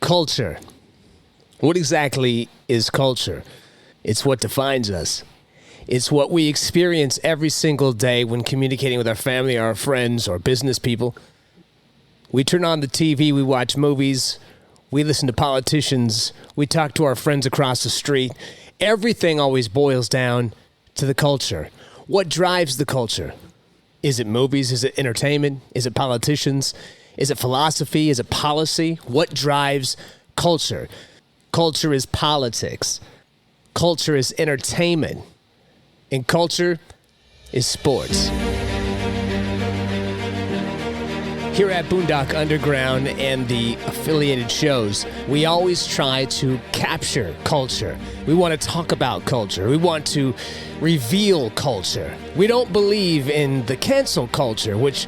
Culture. What exactly is culture? It's what defines us. It's what we experience every single day when communicating with our family, our friends, or business people. We turn on the TV, we watch movies, we listen to politicians, we talk to our friends across the street. Everything always boils down to the culture. What drives the culture? Is it movies? Is it entertainment? Is it politicians? Is it philosophy? Is it policy? What drives culture? Culture is politics. Culture is entertainment. And culture is sports. Here at Boondock Underground and the affiliated shows, we always try to capture culture. We want to talk about culture. We want to reveal culture. We don't believe in the cancel culture, which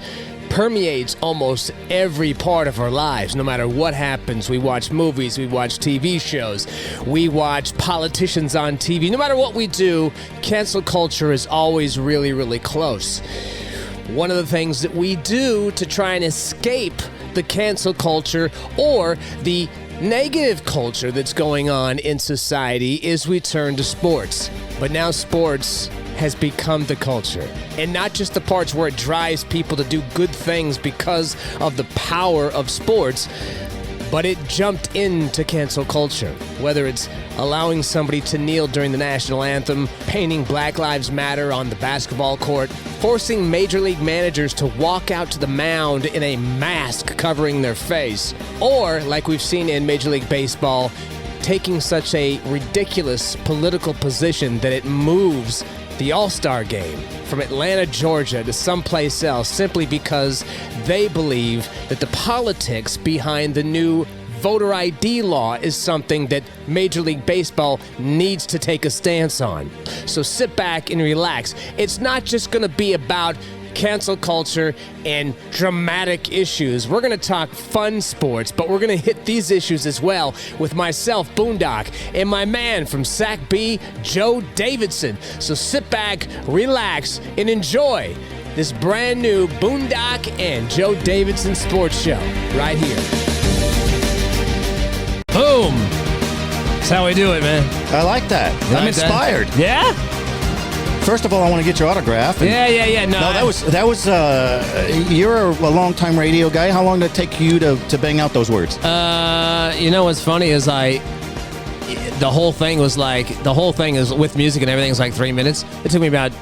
permeates almost every part of our lives. No matter what happens, we watch movies, we watch TV shows, we watch politicians on TV. No matter what we do, cancel culture is always really, really close. One of the things that we do to try and escape the cancel culture or the negative culture that's going on in society is we turn to sports. But now sports has become the culture. And not just the parts where it drives people to do good things because of the power of sports, but it jumped into cancel culture. Whether it's allowing somebody to kneel during the national anthem, painting Black Lives Matter on the basketball court, forcing major league managers to walk out to the mound in a mask covering their face, or, like we've seen in Major League Baseball, taking such a ridiculous political position that it moves the All-Star game from Atlanta, Georgia to someplace else simply because they believe that the politics behind the new voter ID law is something that Major League Baseball needs to take a stance on. So sit back and relax. It's not just going to be about cancel culture and dramatic issues. We're going to talk fun sports, but we're going to hit these issues as well with myself, Boondock, and my man from Sac B, Joe Davidson. So sit back, relax, and enjoy this brand new Boondock and Joe Davidson sports show right here. Boom! That's how we do it, man. I like that. I'm inspired. Yeah? First of all, I want to get your autograph. Yeah. No, that was. You're a long-time radio guy. How long did it take you to bang out those words? You know what's funny is the whole thing is with music and everything is like 3 minutes. It took me about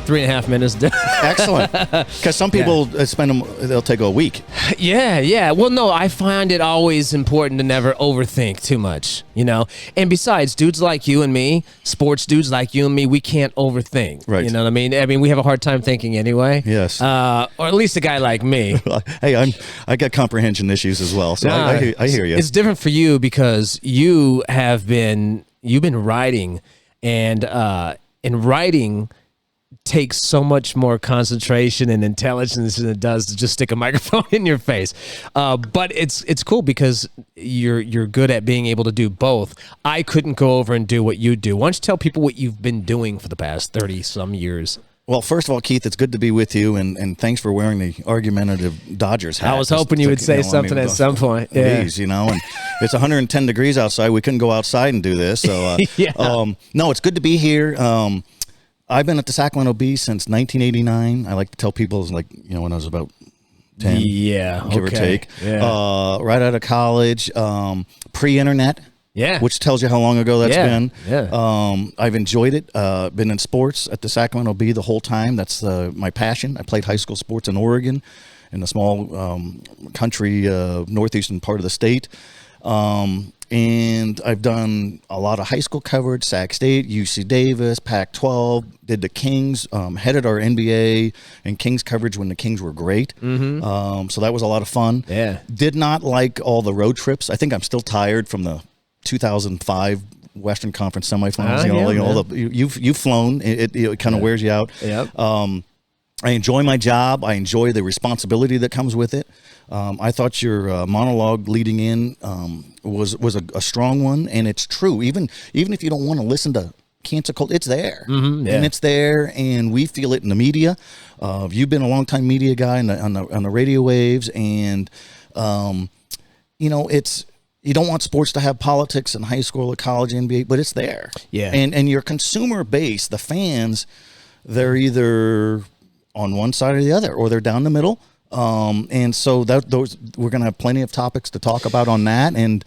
3.5 minutes. Excellent. Because some people they'll take a week. Yeah. Well, no, I find it always important to never overthink too much, you know? And besides, dudes like you and me, sports dudes like you and me, we can't overthink. Right. You know what I mean? I mean, we have a hard time thinking anyway. Yes. Or at least a guy like me. Hey, I got comprehension issues as well, so I hear you. It's different for you because you've been writing, and writing takes so much more concentration and intelligence than it does to just stick a microphone in your face. But it's cool because you're good at being able to do both. I couldn't go over and do what you do. Why don't you tell people what you've been doing for the past 30-some years? Well, first of all, Keith, it's good to be with you, and thanks for wearing the argumentative Dodgers hat. I was hoping you would say something at some point. Yeah. Please, and it's 110 degrees outside. We couldn't go outside and do this. So, no, it's good to be here. I've been at the Sacramento Bee since 1989. I like to tell people it was when I was about 10, give or take. Yeah. Right out of college, pre-internet. Yeah. Which tells you how long ago that's been. Yeah. I've enjoyed it. Been in sports at the Sacramento Bee the whole time. That's my passion. I played high school sports in Oregon, in the small country northeastern part of the state. And I've done a lot of high school coverage, Sac State, UC Davis, Pac-12, did the Kings, headed our NBA and Kings coverage when the Kings were great. Mm-hmm. So that was a lot of fun. Yeah. Did not like all the road trips. I think I'm still tired from the 2005 Western Conference semifinals. You've flown. It kind of wears you out. Yep. I enjoy my job. I enjoy the responsibility that comes with it. I thought your monologue leading in was a strong one, and it's true. Even if you don't want to listen to cancel culture, it's there, and it's there, and we feel it in the media. You've been a longtime media guy on the radio waves, and you don't want sports to have politics in high school or college, NBA, but it's there. Yeah. And your consumer base, the fans, they're either on one side or the other, or they're down the middle. And so those we're going to have plenty of topics to talk about on that. And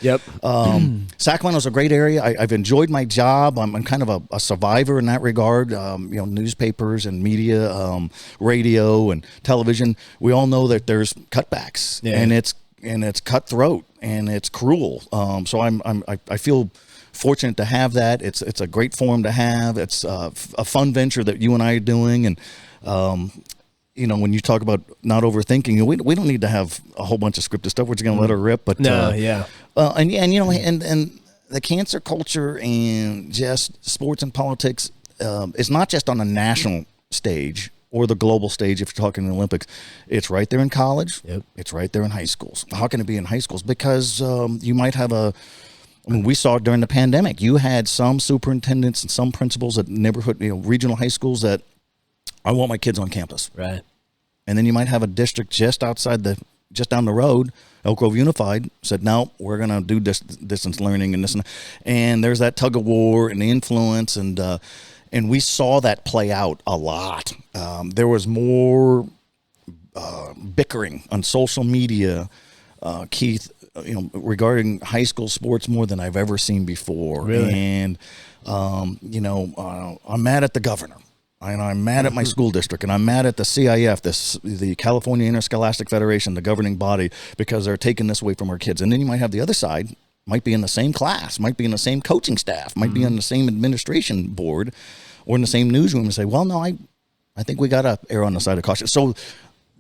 Sacramento's a great area. I've enjoyed my job. I'm kind of a survivor in that regard. Newspapers and media, radio and television. We all know that there's cutbacks, and it's cutthroat and it's cruel. So I feel fortunate to have that. It's a great forum to have. It's a fun venture that you and I are doing, and when you talk about not overthinking, we don't need to have a whole bunch of scripted stuff. We're just going to let her rip. But and the cancer culture and just sports and politics is not just on a national stage or the global stage. If you're talking the Olympics, it's right there in college. Yep. It's right there in high schools. How can it be in high schools? Because you might have we saw it during the pandemic. You had some superintendents and some principals at neighborhood, regional high schools that I want my kids on campus. Right. And then you might have a district just down the road, Elk Grove Unified, said, no, we're going to do distance learning and this and there's that tug of war and the influence. And we saw that play out a lot. There was more bickering on social media, Keith, regarding high school sports more than I've ever seen before. Really? And, I'm mad at the governor. And I'm mad at my school district, and I'm mad at the CIF, the California Interscholastic Federation, the governing body, because they're taking this away from our kids. And then you might have the other side, might be in the same class, might be in the same coaching staff, might be on the same administration board, or in the same newsroom, and say, well, no, I think we got to err on the side of caution. So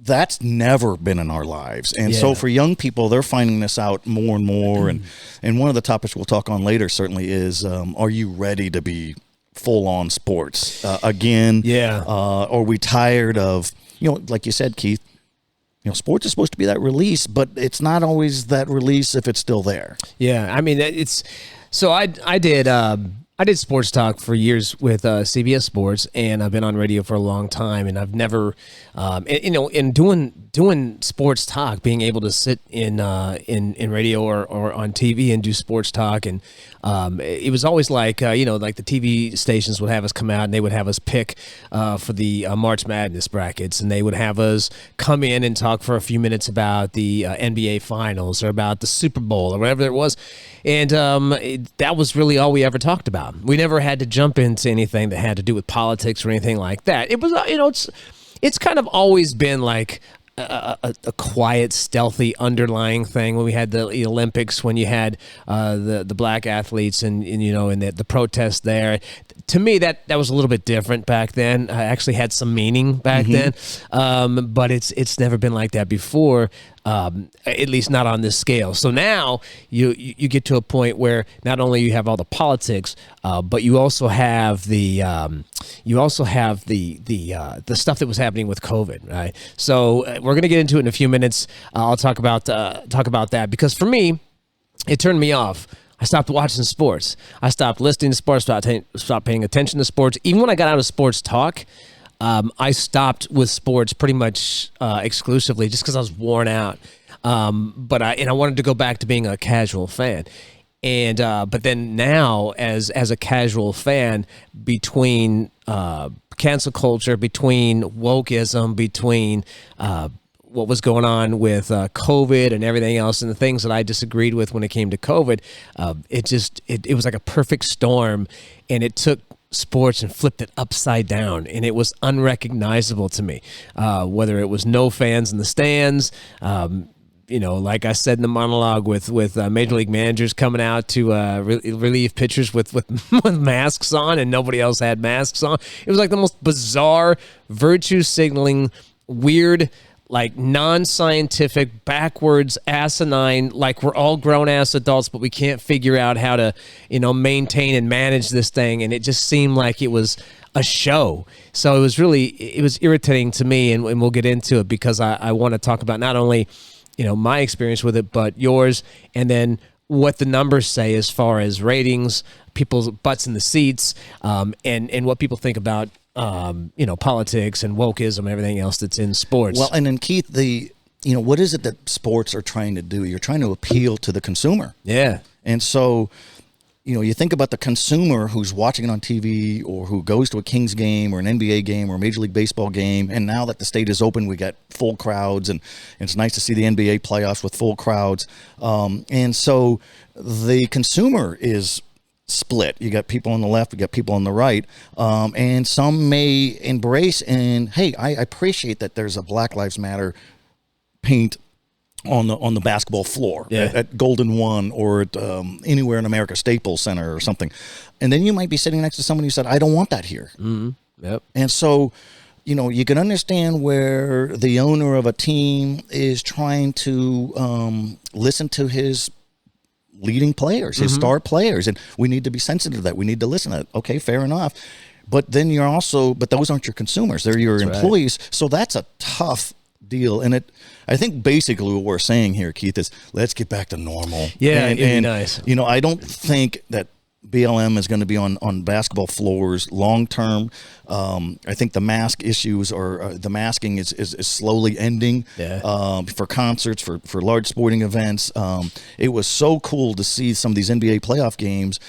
that's never been in our lives. And so for young people, they're finding this out more and more. And one of the topics we'll talk on later certainly is, are you ready to be full-on sports again? Are we tired of, like you said, Keith, sports is supposed to be that release, but it's not always that release if it's still there. I mean, I did sports talk for years with CBS Sports, and I've been on radio for a long time, and I've never, in doing sports talk, being able to sit in radio or on TV and do sports talk, and it was always like like the TV stations would have us come out and they would have us pick for the March Madness brackets, and they would have us come in and talk for a few minutes about the NBA Finals or about the Super Bowl or whatever it was, and that was really all we ever talked about. We never had to jump into anything that had to do with politics or anything like that. It was, it's kind of always been like a quiet, stealthy, underlying thing. When we had the Olympics, when you had the black athletes and the protest there. To me, that was a little bit different back then. I actually had some meaning back then, but it's never been like that before. At least not on this scale. So now you get to a point where not only you have all the politics, but you also have the stuff that was happening with COVID, right? So we're gonna get into it in a few minutes. I'll talk about that because for me, it turned me off. I stopped watching sports. I stopped listening to sports. Stopped paying attention to sports. Even when I got out of sports talk, I stopped with sports pretty much exclusively just because I was worn out. But I wanted to go back to being a casual fan. And but then now, as a casual fan, between cancel culture, between wokeism, between what was going on with COVID and everything else, and the things that I disagreed with when it came to COVID, it was like a perfect storm, and it took sports and flipped it upside down, and it was unrecognizable to me. Whether it was no fans in the stands, like I said in the monologue with major league managers coming out to relieve pitchers with masks on, and nobody else had masks on. It was like the most bizarre, virtue signaling, weird, like non-scientific, backwards, asinine, like we're all grown-ass adults, but we can't figure out how to, maintain and manage this thing. And it just seemed like it was a show. So it was irritating to me, and we'll get into it because I want to talk about not only, my experience with it, but yours, and then what the numbers say as far as ratings, people's butts in the seats, and what people think about politics and wokeism and everything else that's in sports. Well, and then Keith, what is it that sports are trying to do? You're trying to appeal to the consumer. Yeah. And so, you think about the consumer who's watching it on TV or who goes to a Kings game or an NBA game or a Major League Baseball game. And now that the state is open, we got full crowds, and it's nice to see the NBA playoffs with full crowds. And so the consumer is split. You got people on the left, you got people on the right, and some may embrace and, hey, I appreciate that there's a Black Lives Matter paint on the basketball floor at Golden One or at anywhere in America, Staples Center or something. And then you might be sitting next to someone who said, I don't want that here. Mm-hmm. Yep. And so, you can understand where the owner of a team is trying to listen to his leading players, his star players, and we need to be sensitive to that. We need to listen to it. Okay, fair enough. But then but those aren't your consumers. They're your employees. Right. So that's a tough deal. And I think basically what we're saying here, Keith, is let's get back to normal. Yeah, it'd be nice. I don't think that BLM is going to be on basketball floors long term. I think the mask issues or the masking is slowly ending for concerts, for large sporting events. It was so cool to see some of these NBA playoff games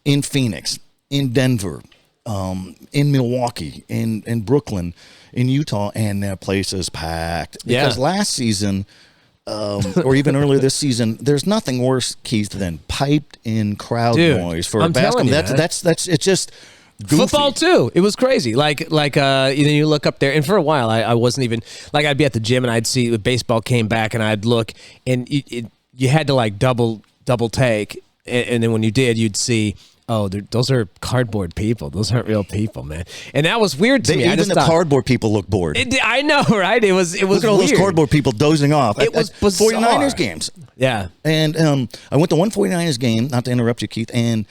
in Phoenix, in Denver, in Milwaukee, in Brooklyn, in Utah, and that place is packed. Because last season, or even earlier this season, there's nothing worse, Keith, than piped in crowd noise for a basketball. That's it's just goofy. Football too. It was crazy. Like you look up there, and for a while I wasn't even I'd be at the gym and I'd see the baseball came back and I'd look and you had to double take, and then when you did, you'd see. Oh, those are cardboard people. Those aren't real people, man. And that was weird to me. Even the cardboard people look bored. I know, right? It was look at all weird. Those cardboard people dozing off. It was bizarre. 49ers games. Yeah. And I went to one 49ers game, not to interrupt you, Keith, and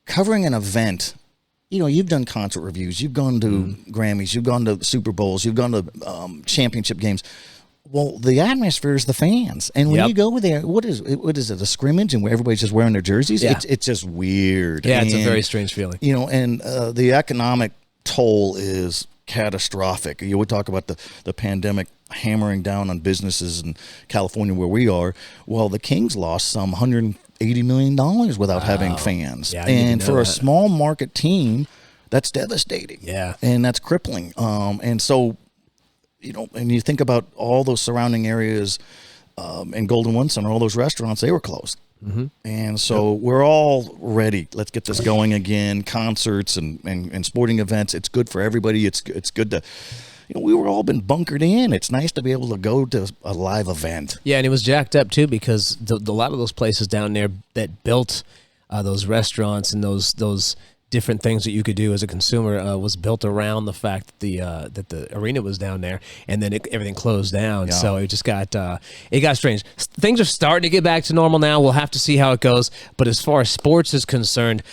covering an event. You've done concert reviews. You've gone to Grammys. You've gone to Super Bowls. You've gone to championship games. Well, the atmosphere is the fans, and when you go there, what is it? A scrimmage, and where everybody's just wearing their jerseys? Yeah. It's just weird. Yeah, it's a very strange feeling. And the economic toll is catastrophic. We talk about the pandemic hammering down on businesses in California where we are. Well, the Kings lost some $180 million without having fans, and for a small market team, that's devastating. Yeah, and that's crippling. And so. And you think about all those surrounding areas in Golden One Center, all those restaurants, they were closed. Mm-hmm. And so we're all ready. Let's get this going again. Concerts and sporting events. It's good for everybody. It's good to, we were all been bunkered in. It's nice to be able to go to a live event. Yeah, and it was jacked up too because a lot of those places down there that built those restaurants and those different things that you could do as a consumer was built around the fact that the arena was down there, and then everything closed down. Yeah. So it just got strange. Things are starting to get back to normal now. We'll have to see how it goes. But as far as sports is concerned,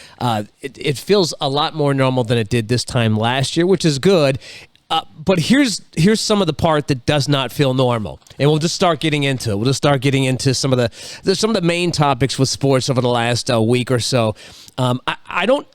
it feels a lot more normal than it did this time last year, which is good. But here's some of the part that does not feel normal, and we'll just start getting into it. We'll just start getting into some of the main topics with sports over the last week or so.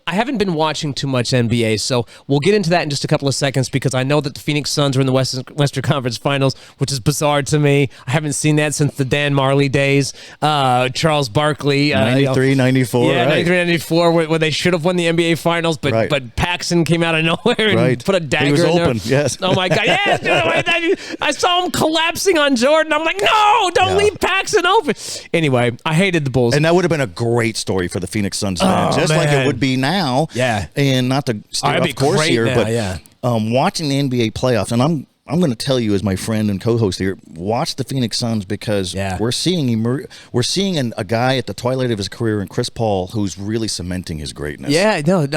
I haven't been watching too much NBA, so we'll get into that in just a couple of seconds because I know that the Phoenix Suns are in the Western Conference Finals, which is bizarre to me. I haven't seen that since the Dan Marley days. Charles Barkley. 93, 94. Yeah, right. 93, 94, where they should have won the NBA Finals, but Paxson came out of nowhere and put a dagger he was in open. there. Yes. Oh, my God. Yes. I saw him collapsing on Jordan. I'm like, no, don't leave Paxson open. Anyway, I hated the Bulls. And that would have been a great story for the Phoenix Suns fans. Just like it would be now. Yeah. And not to steer off course here, now, but watching the NBA playoffs, and I'm going to tell you as my friend and co-host here, watch the Phoenix Suns because we're seeing a guy at the twilight of his career in Chris Paul who's really cementing his greatness. Yeah, no,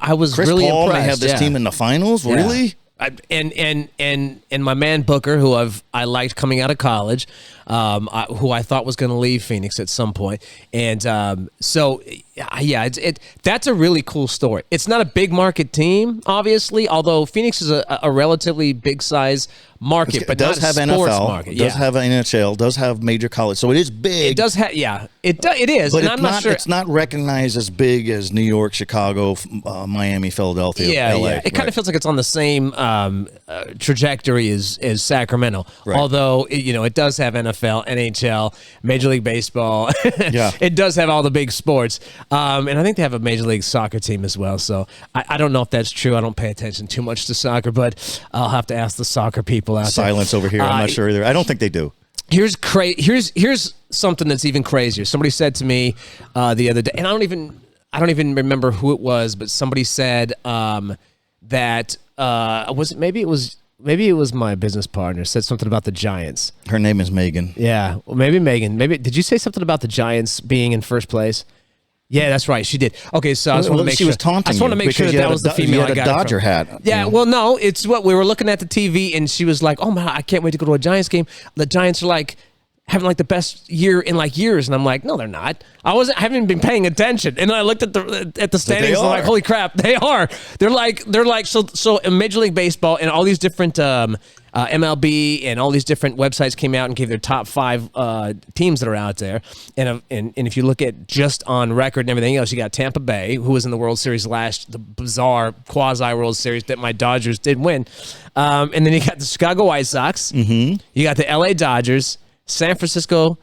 I was Chris really Paul impressed. May have this team in the finals, really? And my man Booker, who I liked coming out of college, who I thought was going to leave Phoenix at some point, and so Yeah, that's a really cool story. It's not a big market team, obviously, although Phoenix is a relatively big size market, but does not have a sports NFL, market. does have an NHL, does have major college, so it is big. It does have, it is, but and I'm not sure it's not recognized as big as New York, Chicago, Miami, Philadelphia, LA. Yeah. It kind of feels like it's on the same trajectory as Sacramento, although it does have NFL, NHL, Major League Baseball. It does have all the big sports, and I think they have a Major League Soccer team as well. So I don't know if that's true. I don't pay attention too much to soccer, but I'll have to ask the soccer people out there. Silence over here. I'm not sure either. I don't think they do. Here's something that's even crazier. Somebody said to me the other day, and I don't even remember who it was, but somebody said that maybe it was my business partner said something about the Giants. Her name is Megan. Yeah, well, maybe Megan. Maybe did you say something about the Giants being in first place? Yeah, that's right. She did. Okay, so I just want to make sure. She was taunting I just want to make sure that was the female I got. You had a Dodger hat. Yeah, well, no, it's what we were looking at the TV, and she was like, "Oh my, I can't wait to go to a Giants game." The Giants are like having like the best year in like years, and I'm like, "No, they're not." I haven't been paying attention, and then I looked at the standings, and I'm like, "Holy crap, they are!" They're like so. In Major League Baseball and all these different MLB and all these different websites came out and gave their top 5 teams that are out there, and if you look at just on record and everything else, you got Tampa Bay, who was in the World Series the bizarre quasi World Series that my Dodgers did win, and then you got the Chicago White Sox, you got the LA Dodgers, San Francisco,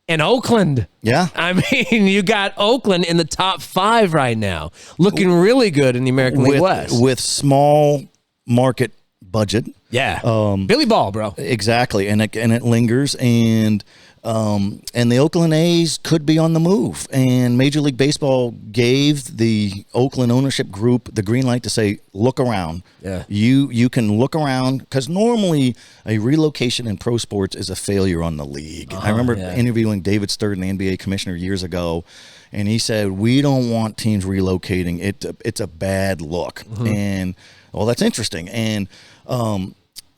and Oakland. Yeah. I mean, you got Oakland in the top 5 right now, looking really good in the American League West. With small market budget. Yeah. Billy Ball, bro. Exactly. And it lingers, and the Oakland A's could be on the move. And Major League Baseball gave the Oakland ownership group the green light to say, look around. Yeah. You can look around, because normally a relocation in pro sports is a failure on the league. I remember interviewing David Stern, the NBA commissioner, years ago, and he said, we don't want teams relocating. It's a bad look. And, well, that's interesting. And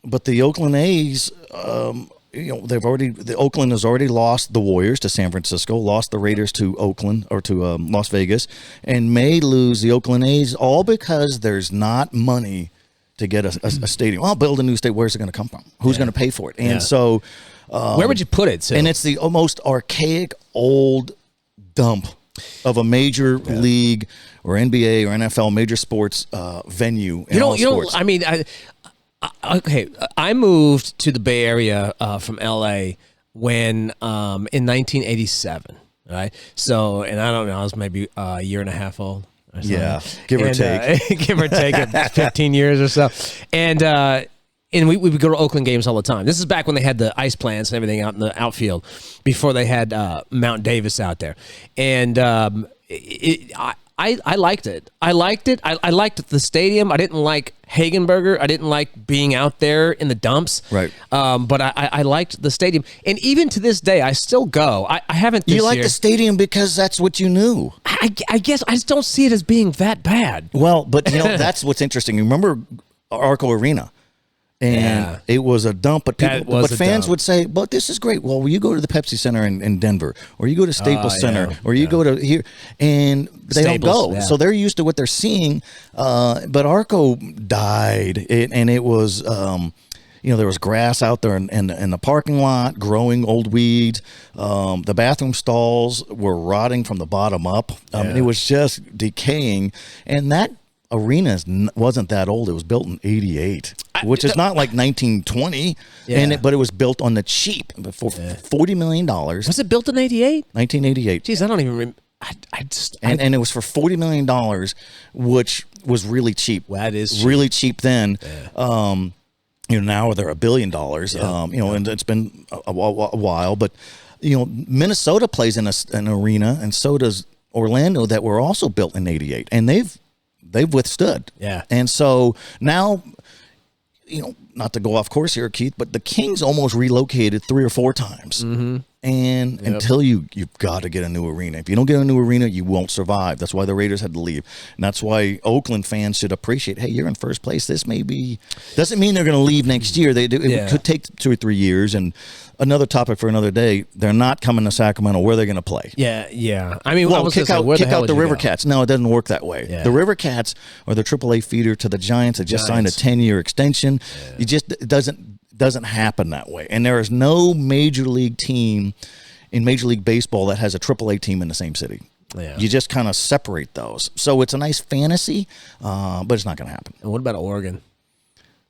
but the Oakland A's, Oakland has already lost the Warriors to San Francisco, lost the Raiders to Oakland or to Las Vegas, and may lose the Oakland A's, all because there's not money to get a stadium. I'll build a new stadium. Where's it going to come from? Who's going to pay for it? And so, where would you put it? And it's the most archaic old dump of a major league or NBA or NFL major sports venue. Sports. I mean, I moved to the Bay Area from LA when in 1987, right? So, and I don't know, I was maybe a year and a half old. Yeah, give or take. Give or take 15 years or so. And we would go to Oakland games all the time. This is back when they had the ice plants and everything out in the outfield, before they had Mount Davis out there. And I liked it. I liked it. I liked the stadium. I didn't like Hagenberger. I didn't like being out there in the dumps. Right. But I liked the stadium. And even to this day, I still go. I haven't this year. You like the stadium because that's what you knew. I guess I just don't see it as being that bad. Well, but that's what's interesting. You remember Arco Arena? And it was a dump, but fans would say, "But this is great." Well, you go to the Pepsi Center in Denver, or you go to Staples Center, or you go to here, and they don't go. Yeah. So they're used to what they're seeing. But Arco died, and it was, there was grass out there in the parking lot, growing old weeds. The bathroom stalls were rotting from the bottom up. It was just decaying, and that arena wasn't that old. It was built in '88, which is not like 1920, but it was built on the cheap for $40 million. Was it built in '88? 1988. Jeez, I don't even remember. And it was for $40 million, which was really cheap. Well, that is really cheap then. Yeah. Now they're $1 billion. And it's been a while, but Minnesota plays in an arena, and so does Orlando, that were also built in '88, and they've withstood. Yeah. And so now, not to go off course here, Keith, but the Kings almost relocated 3 or 4 times. And until you've got to get a new arena. If you don't get a new arena, you won't survive. That's why the Raiders had to leave. And that's why Oakland fans should appreciate, hey, you're in first place. This may be, doesn't mean they're going to leave next year. It could take 2 or 3 years. And another topic for another day, they're not coming to Sacramento. Where are they going to play? Yeah. I mean, kick out the River Cats. No, it doesn't work that way. Yeah. The River Cats are the AAA feeder to the Giants. They just signed a 10-year extension. It doesn't happen that way. And there is no major league team in Major League Baseball that has a AAA team in the same city. Yeah. You just kind of separate those. So it's a nice fantasy, but it's not going to happen. And what about Oregon?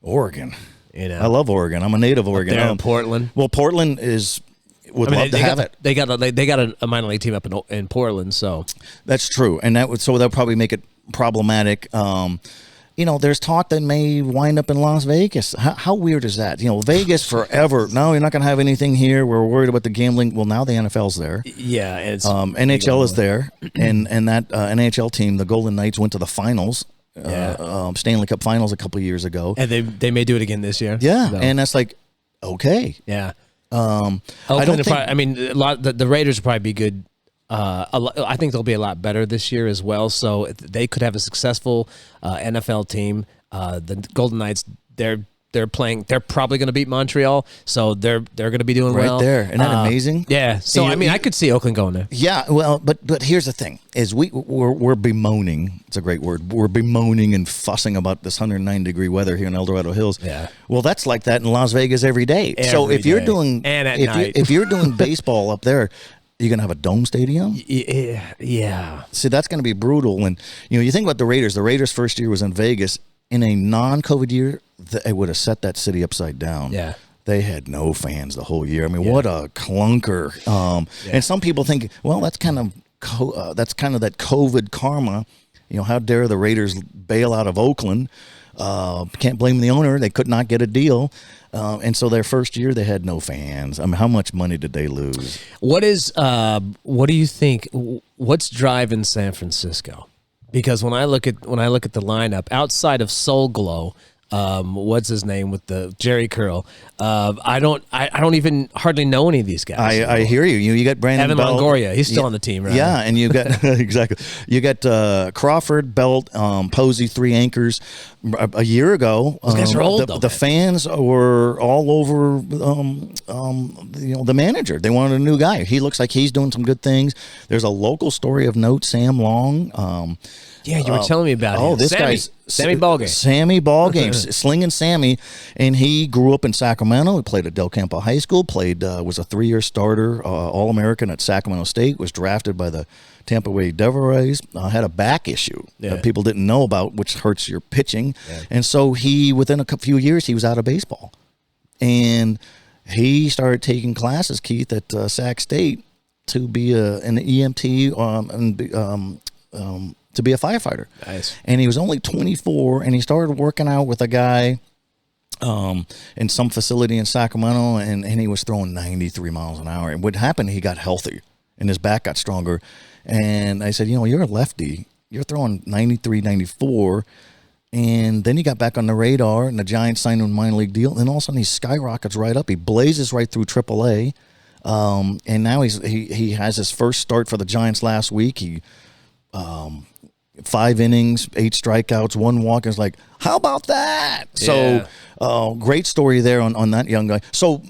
Oregon. I love Oregon. I'm a native Oregon. There in Portland. Well, Portland would love to have it. They got a minor league team up in Portland, so that's true, and that'll probably make it problematic. There's talk that may wind up in Las Vegas. How weird is that? Vegas forever. No, you're not going to have anything here. We're worried about the gambling. Well, now the NFL's there. Yeah, and it's NHL is there, and that NHL team, the Golden Knights, went to the finals. Stanley Cup Finals a couple years ago, and they may do it again this year. Yeah, and that's like okay. Yeah, I don't think. The Raiders will probably be good. I think they'll be a lot better this year as well. So they could have a successful NFL team. The Golden Knights, they're playing. They're probably going to beat Montreal, so they're going to be doing well right there. Isn't that amazing? Yeah. So I could see Oakland going there. Yeah. Well, but here's the thing: is we're bemoaning. It's a great word. We're bemoaning and fussing about this 109-degree weather here in El Dorado Hills. Yeah. Well, that's like that in Las Vegas every day. You're doing and at night, if you're doing baseball up there. You're going to have a dome stadium? Yeah. See, that's going to be brutal. And, you think about the Raiders. The Raiders' first year was in Vegas. In a non-COVID year, they would have set that city upside down. Yeah. They had no fans the whole year. I mean, what a clunker. And some people think, well, that's kind of that COVID karma. How dare the Raiders bail out of Oakland? Can't blame the owner. They could not get a deal. And so their first year, they had no fans. I mean, how much money did they lose? What do you think? What's driving San Francisco? Because when I look at the lineup, outside of Soul Glow, what's his name with the Jerry curl? I don't even hardly know any of these guys. I hear you. You got Brandon Evan Belt. Longoria. He's still on the team, right? Yeah, and you got exactly. You got Crawford, Belt, Posey, 3 anchors. A year ago, those guys are old, the fans were all over. The manager. They wanted a new guy. He looks like he's doing some good things. There's a local story of note, Sam Long. Yeah, you were telling me about him. This guy's Sammy Ballgame. Sammy Ballgame, Slinging Sammy, and he grew up in Sacramento. He played at Del Campo High School. Was a 3-year starter, All-American at Sacramento State. Was drafted by the Tampa Bay Devil-Rays. Had a back issue that people didn't know about, which hurts your pitching. Yeah. And so within a few years, he was out of baseball, and he started taking classes, Keith, at Sac State to be an EMT to be a firefighter. Nice. And he was only 24, and he started working out with a guy in some facility in Sacramento, and he was throwing 93 miles an hour. And what happened, he got healthy, and his back got stronger. And I said, you're a lefty. You're throwing 93, 94. And then he got back on the radar, and the Giants signed him a minor league deal. And all of a sudden, he skyrockets right up. He blazes right through AAA. And now he has his first start for the Giants last week. He 5 innings, 8 strikeouts, 1 walk. It's like, how about that? Yeah. So great story there on that young guy. So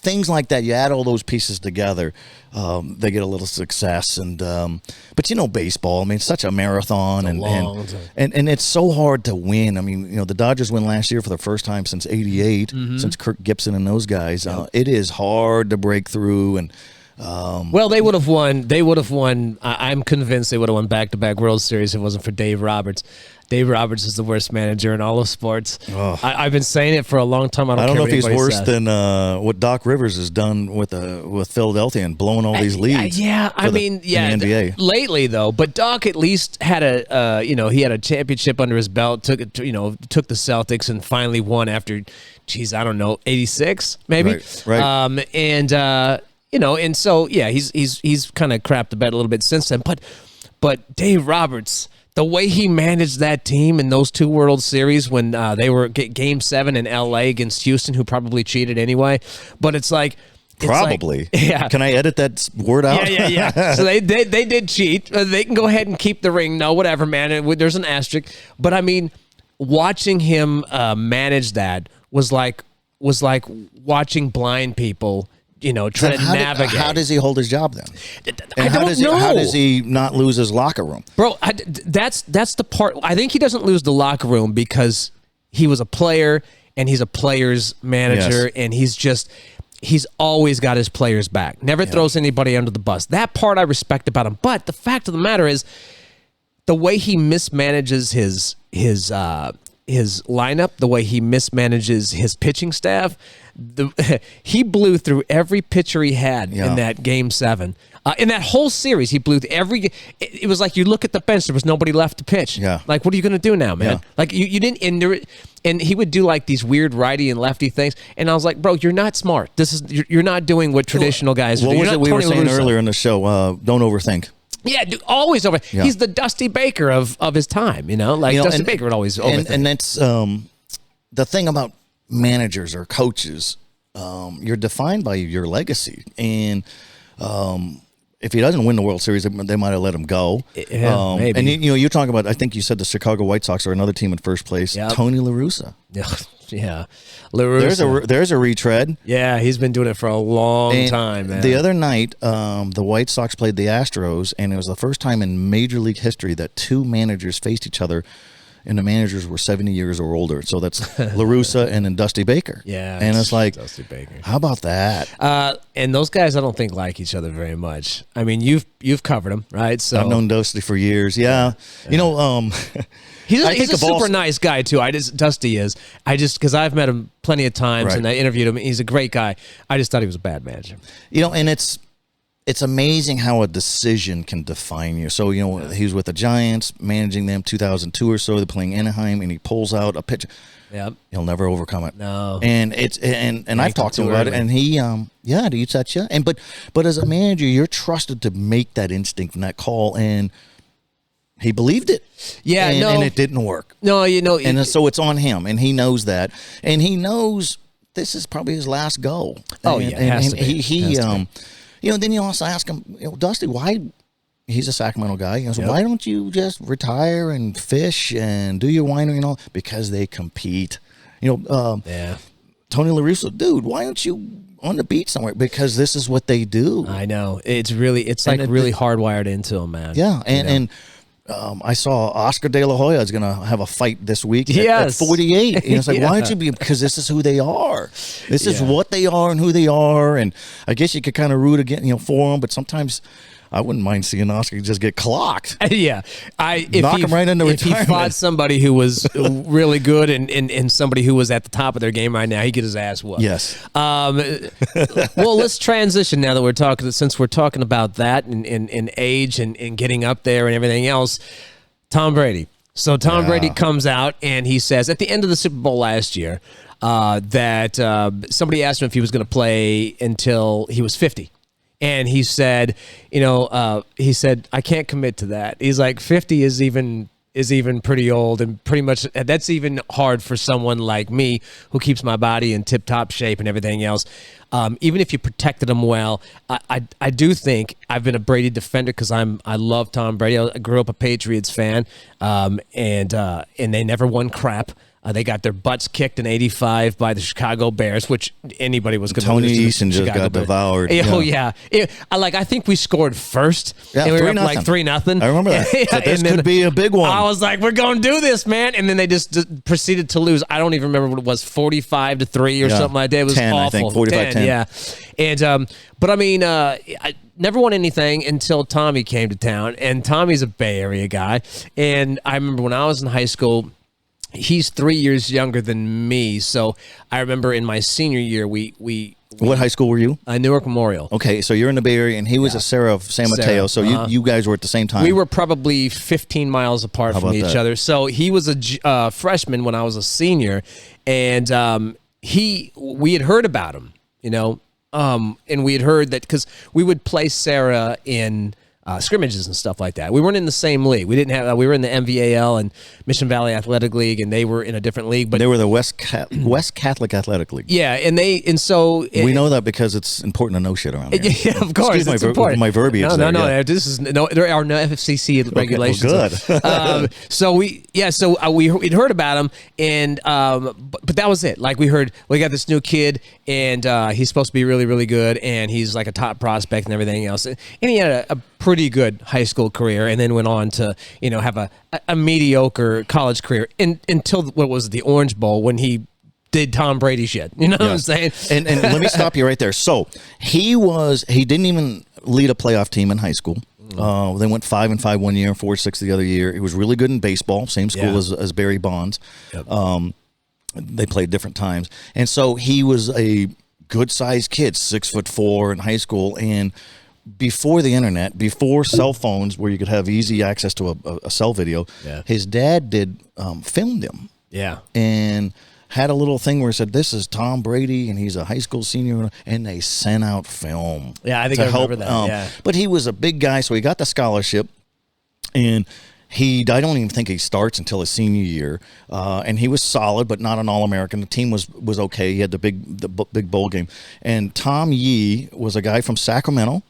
things like that, you add all those pieces together, they get a little success. And but baseball, I mean, it's such a marathon, and it's so hard to win. I mean, the Dodgers win last year for the first time since '88, since Kirk Gibson and those guys. It is hard to break through, and well, they would have won. I'm convinced they would have won back-to-back World Series if it wasn't for Dave Roberts. Dave Roberts is the worst manager in all of sports. Oh. I've been saying it for a long time. I don't know if he's worse than what Doc Rivers has done with Philadelphia and blowing all these leads. In the NBA lately though. But Doc at least had he had a championship under his belt. Took the Celtics and finally won after, 86 maybe. Right. And so he's kind of crapped the bed a little bit since then. But Dave Roberts, the way he managed that team in those 2 World Series when they were Game 7 in L.A. against Houston, who probably cheated anyway. But it's like Probably. Yeah. Can I edit that word out? Yeah. So they did cheat. They can go ahead and keep the ring. No, whatever, man. There's an asterisk. But I mean, watching him manage that was like watching blind people, try to navigate. How does he hold his job then? I don't know. How does he not lose his locker room? Bro, that's the part. I think he doesn't lose the locker room because he was a player and he's a player's manager, and he's always got his players back. Never throws anybody under the bus. That part I respect about him. But the fact of the matter is, the way he mismanages his lineup, the way he mismanages his pitching staff, he blew through every pitcher he had in that Game 7. In that whole series, he blew every. It was like you look at the bench, there was nobody left to pitch. Yeah. Like, what are you going to do now, man? Yeah. Like, you didn't end it. And he would do like these weird righty and lefty things. And I was like, bro, you're not smart. You're not doing what traditional guys do. What was it we were saying Russo. earlier in the show? Don't overthink. Yeah, dude, always over. Yeah. He's the Dusty Baker of his time, Dusty Baker would always overthink. And that's the thing about managers or coaches. You're defined by your legacy, and if he doesn't win the World Series, they might have let him go. Yeah, maybe. And you're talking about. I think you said the Chicago White Sox are another team in first place. Yep. Tony La Russa. Yeah, La Russa. There's a retread. Yeah, he's been doing it for a long time, man. The other night, the White Sox played the Astros, and it was the first time in Major League history that two managers faced each other, and the managers were 70 years or older. So that's La Russa and then Dusty Baker. Yeah, and it's like, Dusty Baker. How about that? And those guys, I don't think like each other very much. I mean, you've covered them, right? So I've known Dusty for years. Yeah. He's a super nice guy too. Dusty is. Because I've met him plenty of times, and I interviewed him. He's a great guy. I just thought he was a bad manager. And it's amazing how a decision can define you. So he was with the Giants, managing them 2002 or so. They're playing Anaheim, and he pulls out a pitch. Yep. He'll never overcome it. No. And I've talked to him about it, and he do you touch you? And but as a manager, you're trusted to make that instinct and that call, and he believed it. Yeah, and it didn't work. No, and so it's on him, and he knows that, and he knows this is probably his last go. Oh, yeah, it has to be. Then you also ask him, Dusty, why? He's a Sacramento guy. He goes, why don't you just retire and fish and do your winery and all? Because they compete. Tony La Russa, dude, why aren't you on the beach somewhere? Because this is what they do. I know. It's really hardwired into them, man. Yeah, and I saw Oscar De La Hoya is going to have a fight this week at 48. And it's like, why don't you be? Because this is who they are. This is what they are and who they are. And I guess you could kind of root again, for them. But sometimes I wouldn't mind seeing Oscar just get clocked. Yeah, knock him right into retirement. If he fought somebody who was really good and somebody who was at the top of their game right now, he'd get his ass whooped. Yes. Well, let's transition now that since we're talking about that and age and getting up there and everything else. Tom Brady. So Tom Brady comes out and he says at the end of the Super Bowl last year that somebody asked him if he was going to play until he was 50. And he said, I can't commit to that. He's like, 50 is even pretty old, and pretty much that's even hard for someone like me who keeps my body in tip-top shape and everything else. Even if you protected him well, I do think I've been a Brady defender because I love Tom Brady. I grew up a Patriots fan, and they never won crap. They got their butts kicked in '85 by the Chicago Bears, which anybody was going to lose. Tony Eason just got devoured. Oh yeah, I think we scored first. Yeah, and we were up 3-0. like 3-0. I remember that. So this could be a big one. I was like, we're going to do this, man. And then they just proceeded to lose. I don't even remember what it was, 45-3 or something like that. It was 10, awful. I think 45-10. Yeah, and but I mean, I never won anything until Tommy came to town, and Tommy's a Bay Area guy. And I remember when I was in high school. He's 3 years younger than me, so I remember in my senior year, we what high school were you? Newark Memorial. Okay, so you're in the Bay Area, and he was a Sarah of San Mateo, so you guys were at the same time. We were probably 15 miles apart from each other. So he was a freshman when I was a senior, and we had heard about him, and we had heard that because we would play Sarah in scrimmages and stuff like that. We weren't in the same league. We didn't have. We were in the MVAL and Mission Valley Athletic League, and they were in a different league. But they were the West Catholic Athletic League. Yeah, and so we know that because it's important to know shit around here. Yeah, of course, Excuse it's important. My verbiage. No. Yeah. This is no. There are no FCC regulations. Okay, well, good. So we'd heard about him, and but that was it. Like we heard, we got this new kid, and he's supposed to be really, really good, and he's like a top prospect and everything else. And he had a pretty good high school career, and then went on to have a mediocre college career until what was the Orange Bowl when he did Tom Brady shit. You know what I'm saying? And let me stop you right there. So he didn't even lead a playoff team in high school. They went 5-5 one year, 4-6 the other year. He was really good in baseball, same school as Barry Bonds. Yep. They played different times, and so he was a good-sized kid, 6'4" in high school, and before the internet, before cell phones where you could have easy access to a cell video, his dad filmed him. Yeah. And had a little thing where he said, "This is Tom Brady, and he's a high school senior," and they sent out film. Yeah, I think I remember that. But he was a big guy, so he got the scholarship, and I don't even think he starts until his senior year, and he was solid, but not an All-American. The team was okay. He had the big bowl game, and Tom Yee was a guy from Sacramento,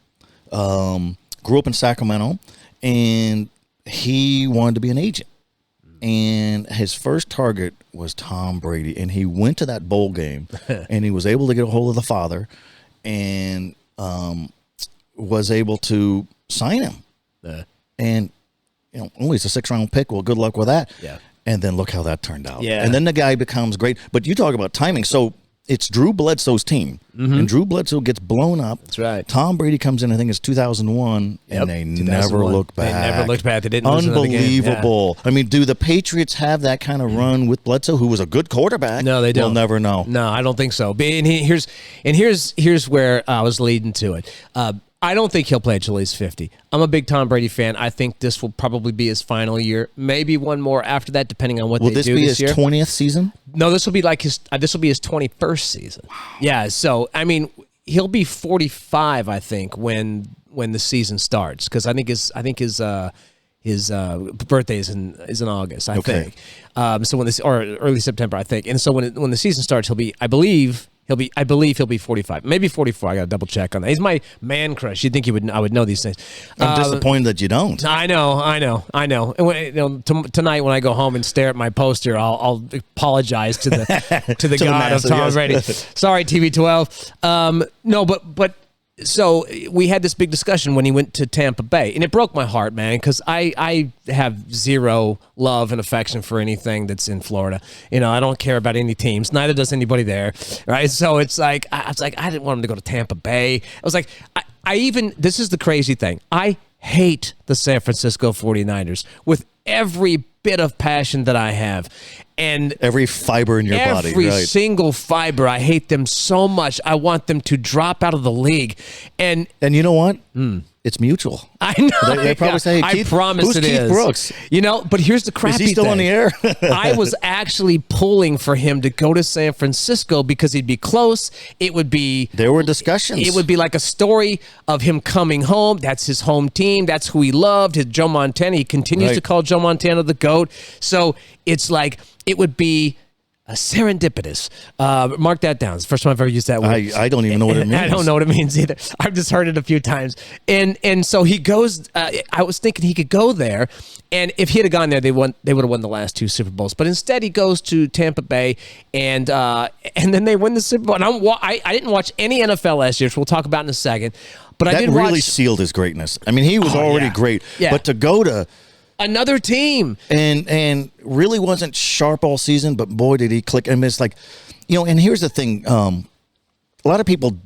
grew up in Sacramento, and he wanted to be an agent. And his first target was Tom Brady, and he went to that bowl game, and he was able to get a hold of the father, and was able to sign him. And only it's a 6th round pick. Well, good luck with that. Yeah. And then look how that turned out. Yeah. And then the guy becomes great. But you talk about timing. So it's Drew Bledsoe's team, and Drew Bledsoe gets blown up. That's right. Tom Brady comes in, I think it's 2001, and they never look back. They never looked back. They didn't lose another game. Unbelievable. Yeah. I mean, do the Patriots have that kind of run with Bledsoe, who was a good quarterback? No, they don't. We'll never know. No, I don't think so. And here's where I was leading to it. I don't think he'll play until he's 50. I'm a big Tom Brady fan. I think this will probably be his final year. Maybe one more after that, depending on what they do this year. Will this be his 20th season? No, this will be like his 21st season. Wow. Yeah, so I mean, he'll be 45, I think, when the season starts, because I think his birthday is in August, I think. So or early September, I think. And so when the season starts, he'll be 45, maybe 44. I got to double check on that. He's my man crush. You'd think I would know these things. I'm disappointed that you don't. I know. And tonight when I go home and stare at my poster, I'll apologize to the god of Tom Brady. Sorry, TV12. No, but. So we had this big discussion when he went to Tampa Bay, and it broke my heart, man, because I have zero love and affection for anything that's in Florida. I don't care about any teams. Neither does anybody there, right? So it's like, I didn't want him to go to Tampa Bay. I was like, this is the crazy thing. I hate the San Francisco 49ers with every bit of passion that I have. And every fiber in your body, every single fiber. I hate them so much. I want them to drop out of the league. And you know what? It's mutual. I know. They probably say, hey, I promise who's it Keith is. Brooks? But here's the crappy thing. Is he still on the air? I was actually pulling for him to go to San Francisco because he'd be close. There were discussions. It would be like a story of him coming home. That's his home team. That's who he loved. His Joe Montana. He continues to call Joe Montana the GOAT. So it's like, it would be a serendipitous. Mark that down. It's the first time I've ever used that word. I don't even know what it means. I don't know what it means either. I've just heard it a few times. And so he goes, I was thinking he could go there, and if he had gone there, they would have won the last 2 Super Bowls. But instead he goes to Tampa Bay, and then they win the Super Bowl. And I didn't watch any NFL last year, which we'll talk about in a second. But I did really sealed his greatness. I mean, he was already great. Yeah. But to go to another team and really wasn't sharp all season, but boy did he click. I mean, it's like, and here's the thing, a lot of people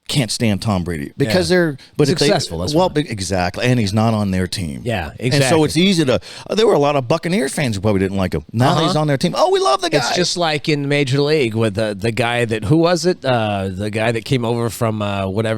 can't stand Tom Brady because they're successful. Exactly, and he's not on their team. Yeah, exactly. And so it's easy to. There were a lot of Buccaneers fans who probably didn't like him. Now he's on their team. Oh, we love the guy. It's just like in Major League with the guy that who was it? The guy that came over from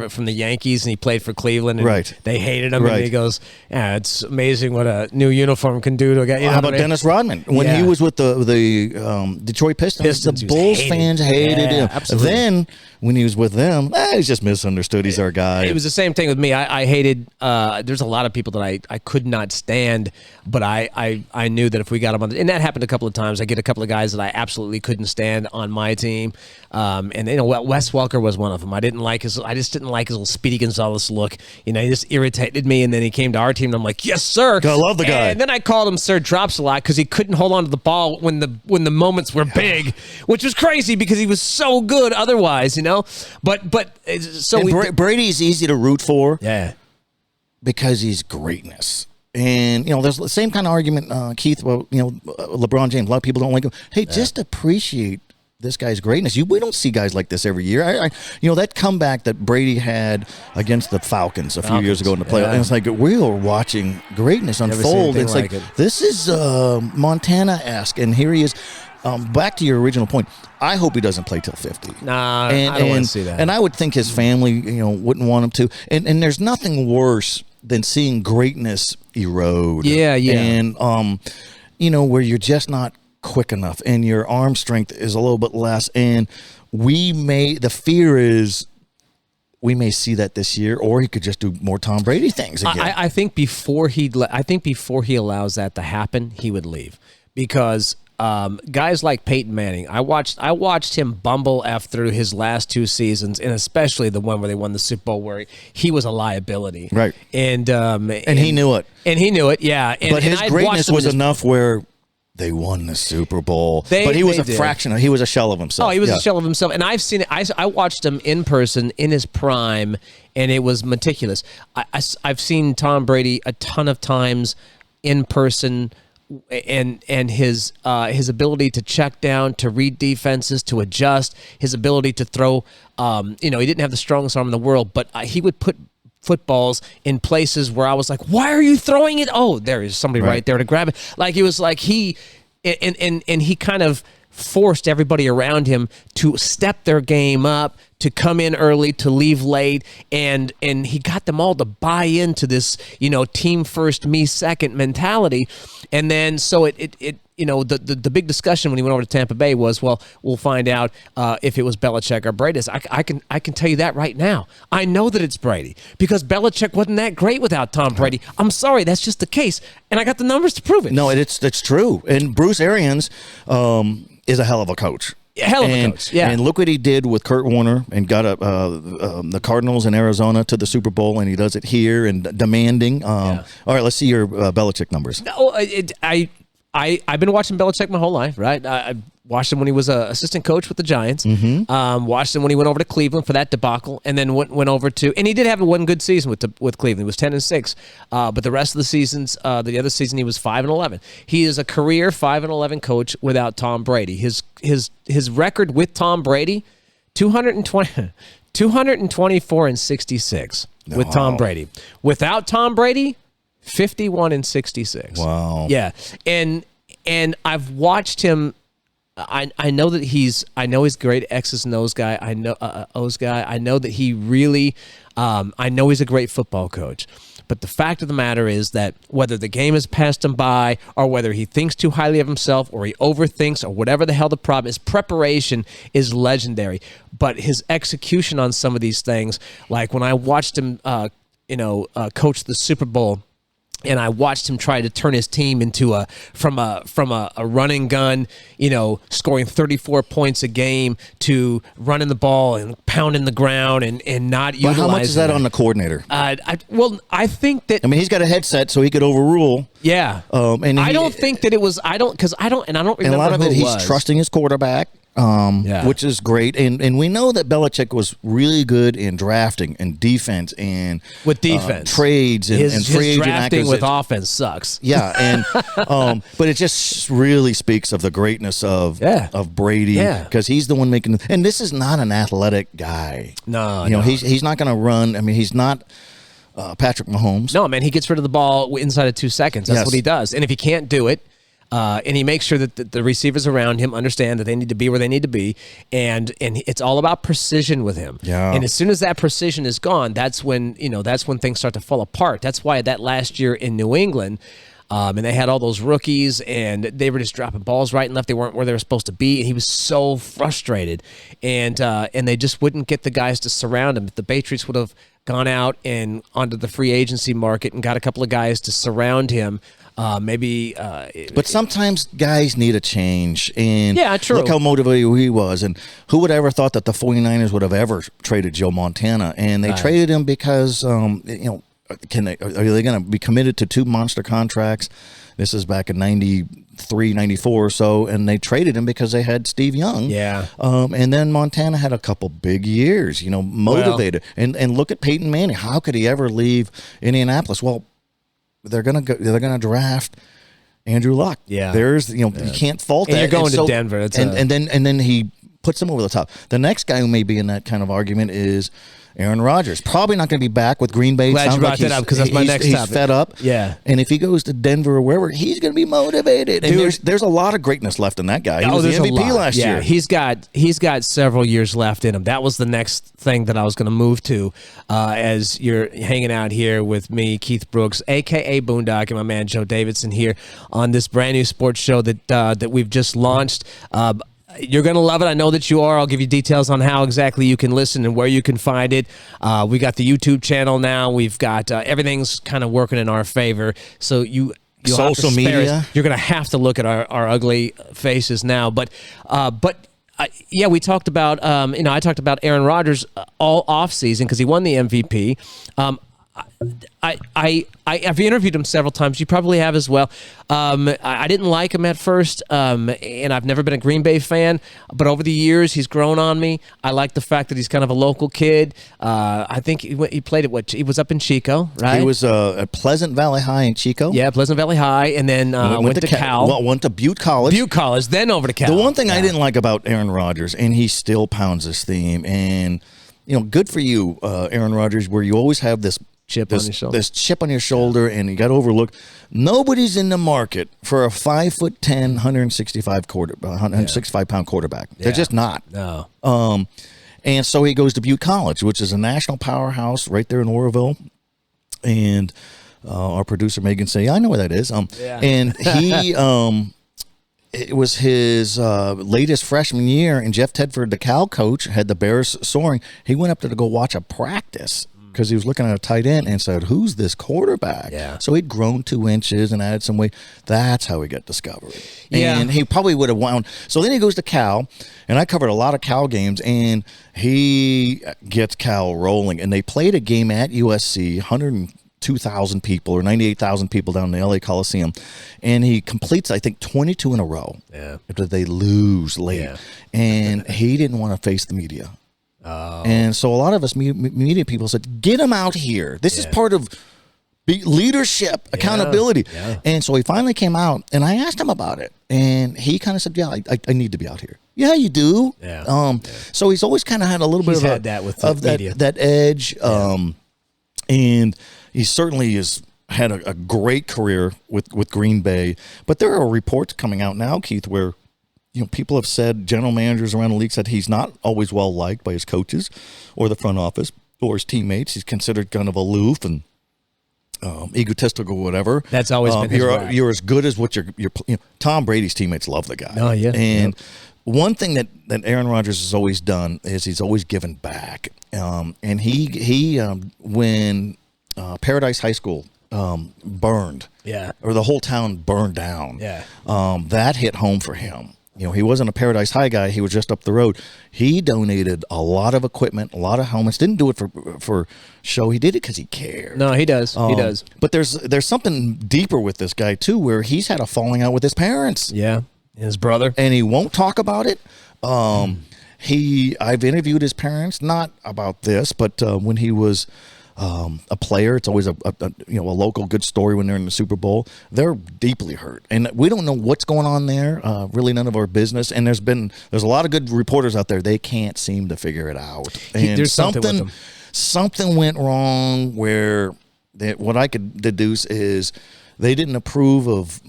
from the Yankees and he played for Cleveland. And they hated him, and he goes, "Yeah, it's amazing what a new uniform can do to a guy." How about Dennis Rodman when he was with the Detroit Pistons? The Bulls fans hated him. Absolutely. Then when he was with them, he's just just misunderstood. He's our guy. It was the same thing with me. I hated. There's a lot of people that I could not stand, but I knew that if we got them on, and that happened a couple of times. I get a couple of guys that I absolutely couldn't stand on my team, and Wes Welker was one of them. I just didn't like his little Speedy Gonzalez look. He just irritated me. And then he came to our team, and I'm like, yes, sir. I love the guy. And then I called him Sir Drops a lot because he couldn't hold on to the ball when the moments were big, which was crazy because he was so good otherwise, But so Brady's easy to root for, yeah, because he's greatness. And there's the same kind of argument, Keith. Well, LeBron James. A lot of people don't like him. Hey, just appreciate this guy's greatness. We don't see guys like this every year. That comeback that Brady had against the Falcons a few years ago in the playoffs, and it's like we are watching greatness unfold. It's like this is Montana-esque, and here he is. Back to your original point, I hope he doesn't play till 50. Nah, I don't want to see that. And I would think his family, wouldn't want him to. And there's nothing worse than seeing greatness erode. Yeah. And where you're just not quick enough, and your arm strength is a little bit less. And the fear is we may see that this year, or he could just do more Tom Brady things again. I think before he allows that to happen, he would leave, because guys like Peyton Manning, I watched him bumble through his last two seasons, and especially the one where they won the Super Bowl, where he was a liability, right? And he knew it, yeah. But his greatness was enough where they won the Super Bowl, but he was a fraction. He was a shell of himself. Oh, he was a shell of himself, and I've seen it. I watched him in person in his prime, and it was meticulous. I've seen Tom Brady a ton of times in person. And his ability to check down, to read defenses, to adjust, his ability to throw. He didn't have the strongest arm in the world, but he would put footballs in places where I was like, "Why are you throwing it?" Oh, there is somebody right there to grab it. Like, it was like he kind of forced everybody around him to step their game up, to come in early, to leave late, and he got them all to buy into this, team first, me second mentality. And then so the big discussion when he went over to Tampa Bay was, well, we'll find out if it was Belichick or Brady. I can tell you that right now. I know that it's Brady, because Belichick wasn't that great without Tom Brady. I'm sorry, that's just the case, and I got the numbers to prove it. No, that's true. And Bruce Arians is a hell of a coach. Hell of a coach, yeah. And look what he did with Kurt Warner, and got the Cardinals in Arizona to the Super Bowl, and he does it here, and demanding. All right, let's see your Belichick numbers. No, I've been watching Belichick my whole life, right? I watched him when he was an assistant coach with the Giants. Mm-hmm. Watched him when he went over to Cleveland for that debacle, and then went over to, and he did have one good season with Cleveland. He was 10-6, but the rest of the seasons, the other season he was 5-11. He is a career 5-11 coach without Tom Brady. His record with Tom Brady, 224-66 with Tom Brady. Without Tom Brady, 51-66. Wow. Yeah. And I've watched him. I know that he's great X's and O's guy. I know O's guy. I know that he really I know he's a great football coach. But the fact of the matter is that whether the game has passed him by, or whether he thinks too highly of himself, or he overthinks, or whatever the hell the problem is, preparation is legendary. But his execution on some of these things, like when I watched him coach the Super Bowl, and I watched him try to turn his team into from a running gun, scoring 34 points a game, to running the ball and pounding the ground and not utilizing. But how much is that on the coordinator? I think that. I mean, he's got a headset, so he could overrule. Yeah. And I don't think that it was. I don't remember. And a lot of it, he's trusting his quarterback. Which is great, and we know that Belichick was really good in drafting and defense, and with defense trades and free agent drafting with offense sucks. Yeah, and but it just really speaks of the greatness of Brady, because he's the one making. And this is not an athletic guy. No, he's not going to run. I mean, he's not Patrick Mahomes. No, man, he gets rid of the ball inside of 2 seconds. That's what he does, and if he can't do it. And he makes sure that the receivers around him understand that they need to be where they need to be, and it's all about precision with him. Yeah. And as soon as that precision is gone, that's when things start to fall apart. That's why that last year in New England, and they had all those rookies, and they were just dropping balls right and left. They weren't where they were supposed to be, and he was so frustrated. And they just wouldn't get the guys to surround him. If the Patriots would have gone out and onto the free agency market and got a couple of guys to surround him, but sometimes guys need a change, and yeah, true. Look how motivated he was, and who would ever thought that the 49ers would have ever traded Joe Montana, and they traded him because are they going to be committed to 2 monster contracts? This is back in 93, 94 or so, and they traded him because they had Steve Young. Yeah. And then Montana had a couple big years, motivated. Well, and look at Peyton Manning. How could he ever leave Indianapolis? Well, they're gonna draft Andrew Luck. Yeah. There's you can't fault and that. You're going to Denver. And then he puts them over the top. The next guy who may be in that kind of argument is Aaron Rodgers. Probably not going to be back with Green Bay. Glad you brought that up because that's my next topic. He's fed up. Yeah. And if he goes to Denver or wherever, he's going to be motivated. And there's a lot of greatness left in that guy. He was the MVP last year. He's got several years left in him. That was the next thing that I was going to move to as you're hanging out here with me, Keith Brooks, a.k.a. Boondock, and my man Joe Davidson here on this brand new sports show that we've just launched. You're going to love it. I know that you are. I'll give you details on how exactly you can listen and where you can find it. We got the YouTube channel now. We've got everything's kind of working in our favor. So social media. You're going to have to look at our ugly faces now. But we talked about I talked about Aaron Rodgers all off season because he won the MVP. I've interviewed him several times. You probably have as well. I didn't like him at first, and I've never been a Green Bay fan. But over the years, he's grown on me. I like the fact that he's kind of a local kid. I think he played at he was up in Chico, right? He was at Pleasant Valley High in Chico. Yeah, Pleasant Valley High, and then went to Cal. Well, went to Butte College. Then over to Cal. The one thing I didn't like about Aaron Rodgers, and he still pounds this theme, and good for you, Aaron Rodgers, where you always have this chip on your shoulder, and you got overlooked. Nobody's in the market for a 5'10", 165 pound quarterback. They're just not. No. And so he goes to Butte College, which is a national powerhouse right there in Oroville. And our producer Megan say, I know where that is. And he it was his latest freshman year, and Jeff Tedford, the Cal coach, had the Bears soaring. He went up there to go watch a practice because he was looking at a tight end and said, who's this quarterback? Yeah. So he'd grown 2 inches and added some weight. That's how he got discovered. Yeah. And he probably would have wound. So then he goes to Cal, and I covered a lot of Cal games, and he gets Cal rolling. And they played a game at USC, 102,000 people or 98,000 people down in the LA Coliseum. And he completes, I think, 22 in a row. Yeah. After they lose late. Yeah. And he didn't want to face the media. Oh. And so a lot of us media people said, get him out here. This is part of leadership, accountability. Yeah. And so he finally came out, and I asked him about it. And he kind of said, yeah, I need to be out here. Yeah, you do. Yeah. So he's always kind of had a little bit of that with the media. That edge. Yeah. And he certainly has had a great career with Green Bay. But there are reports coming out now, Keith, where people have said, general managers around the league said he's not always well liked by his coaches or the front office or his teammates. He's considered kind of aloof and egotistical or whatever. That's always been his whack. You're as good as what you're Tom Brady's teammates love the guy. Oh, yeah. And one thing that Aaron Rodgers has always done is he's always given back. And he when Paradise High School burned, or the whole town burned down, that hit home for him. He wasn't a Paradise High guy. He was just up the road. He donated a lot of equipment, a lot of helmets. Didn't do it for show. He did it because he cared. No, he does. He does. But there's something deeper with this guy too, where he's had a falling out with his parents. Yeah, his brother, and he won't talk about it. I've interviewed his parents, not about this, but when he was a player, it's always a local good story when they're in the Super Bowl. They're deeply hurt, and we don't know what's going on there. Really, none of our business. And there's a lot of good reporters out there. They can't seem to figure it out. And there's something went wrong where what I could deduce is they didn't approve of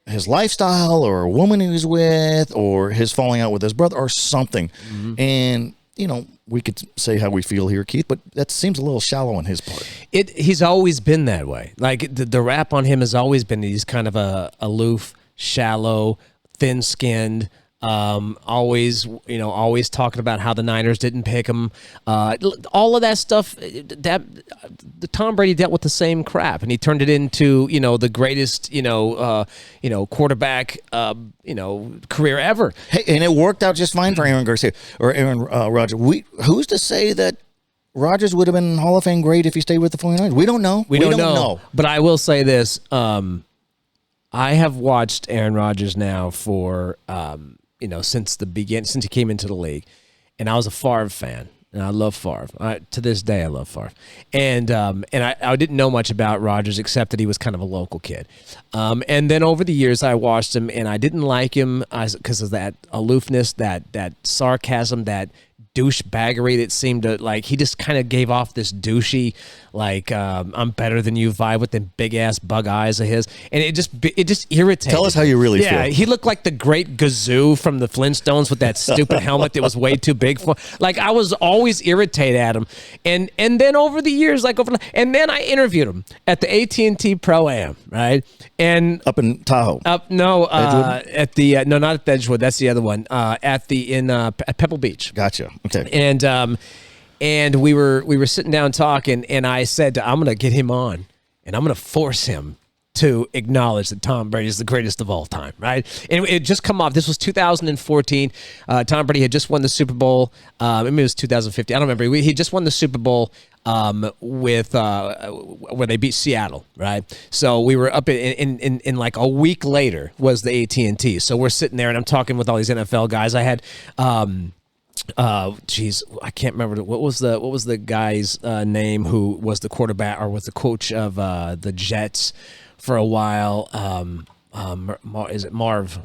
his lifestyle or a woman he was with or his falling out with his brother or something. Mm-hmm. And we could say how we feel here, Keith, but that seems a little shallow on his part. He's always been that way. Like the rap on him has always been he's kind of a aloof, shallow, thin-skinned. Always talking about how the Niners didn't pick him. All of that stuff. That the Tom Brady dealt with the same crap, and he turned it into the greatest quarterback career ever. Hey, and it worked out just fine for Aaron Garcia or Aaron Rodgers. Who's to say that Rodgers would have been Hall of Fame great if he stayed with the 49ers? We don't know. We don't know. But I will say this: I have watched Aaron Rodgers now for since he came into the league, and I was a Favre fan, and I love Favre. To this day, I love Favre, and I didn't know much about Rodgers except that he was kind of a local kid, and then over the years I watched him, and I didn't like him because of that aloofness, that sarcasm, that douchebaggery that seemed to he just kind of gave off this douchey I'm better than you vibe with them big ass bug eyes of his, and it just irritated. Tell us how you really feel. Yeah, he looked like the great Gazoo from the Flintstones with that stupid helmet that was way too big for. I was always irritated at him, and then over the years, and then I interviewed him at the AT&T Pro Am, right? And up in Tahoe. At the not at Edgewood. That's the other one. At Pebble Beach. Gotcha. Okay. And we were sitting down talking, and I said, I'm going to get him on, and I'm going to force him to acknowledge that Tom Brady is the greatest of all time, right? And it just come off. This was 2014. Tom Brady had just won the Super Bowl. Maybe it was 2015. I don't remember. He just won the Super Bowl with where they beat Seattle, right? So we were up in like a week later was the AT&T. So we're sitting there, and I'm talking with all these NFL guys. I had I can't remember what was the guy's name who was the quarterback or was the coach of the Jets for a while. Is it Marv?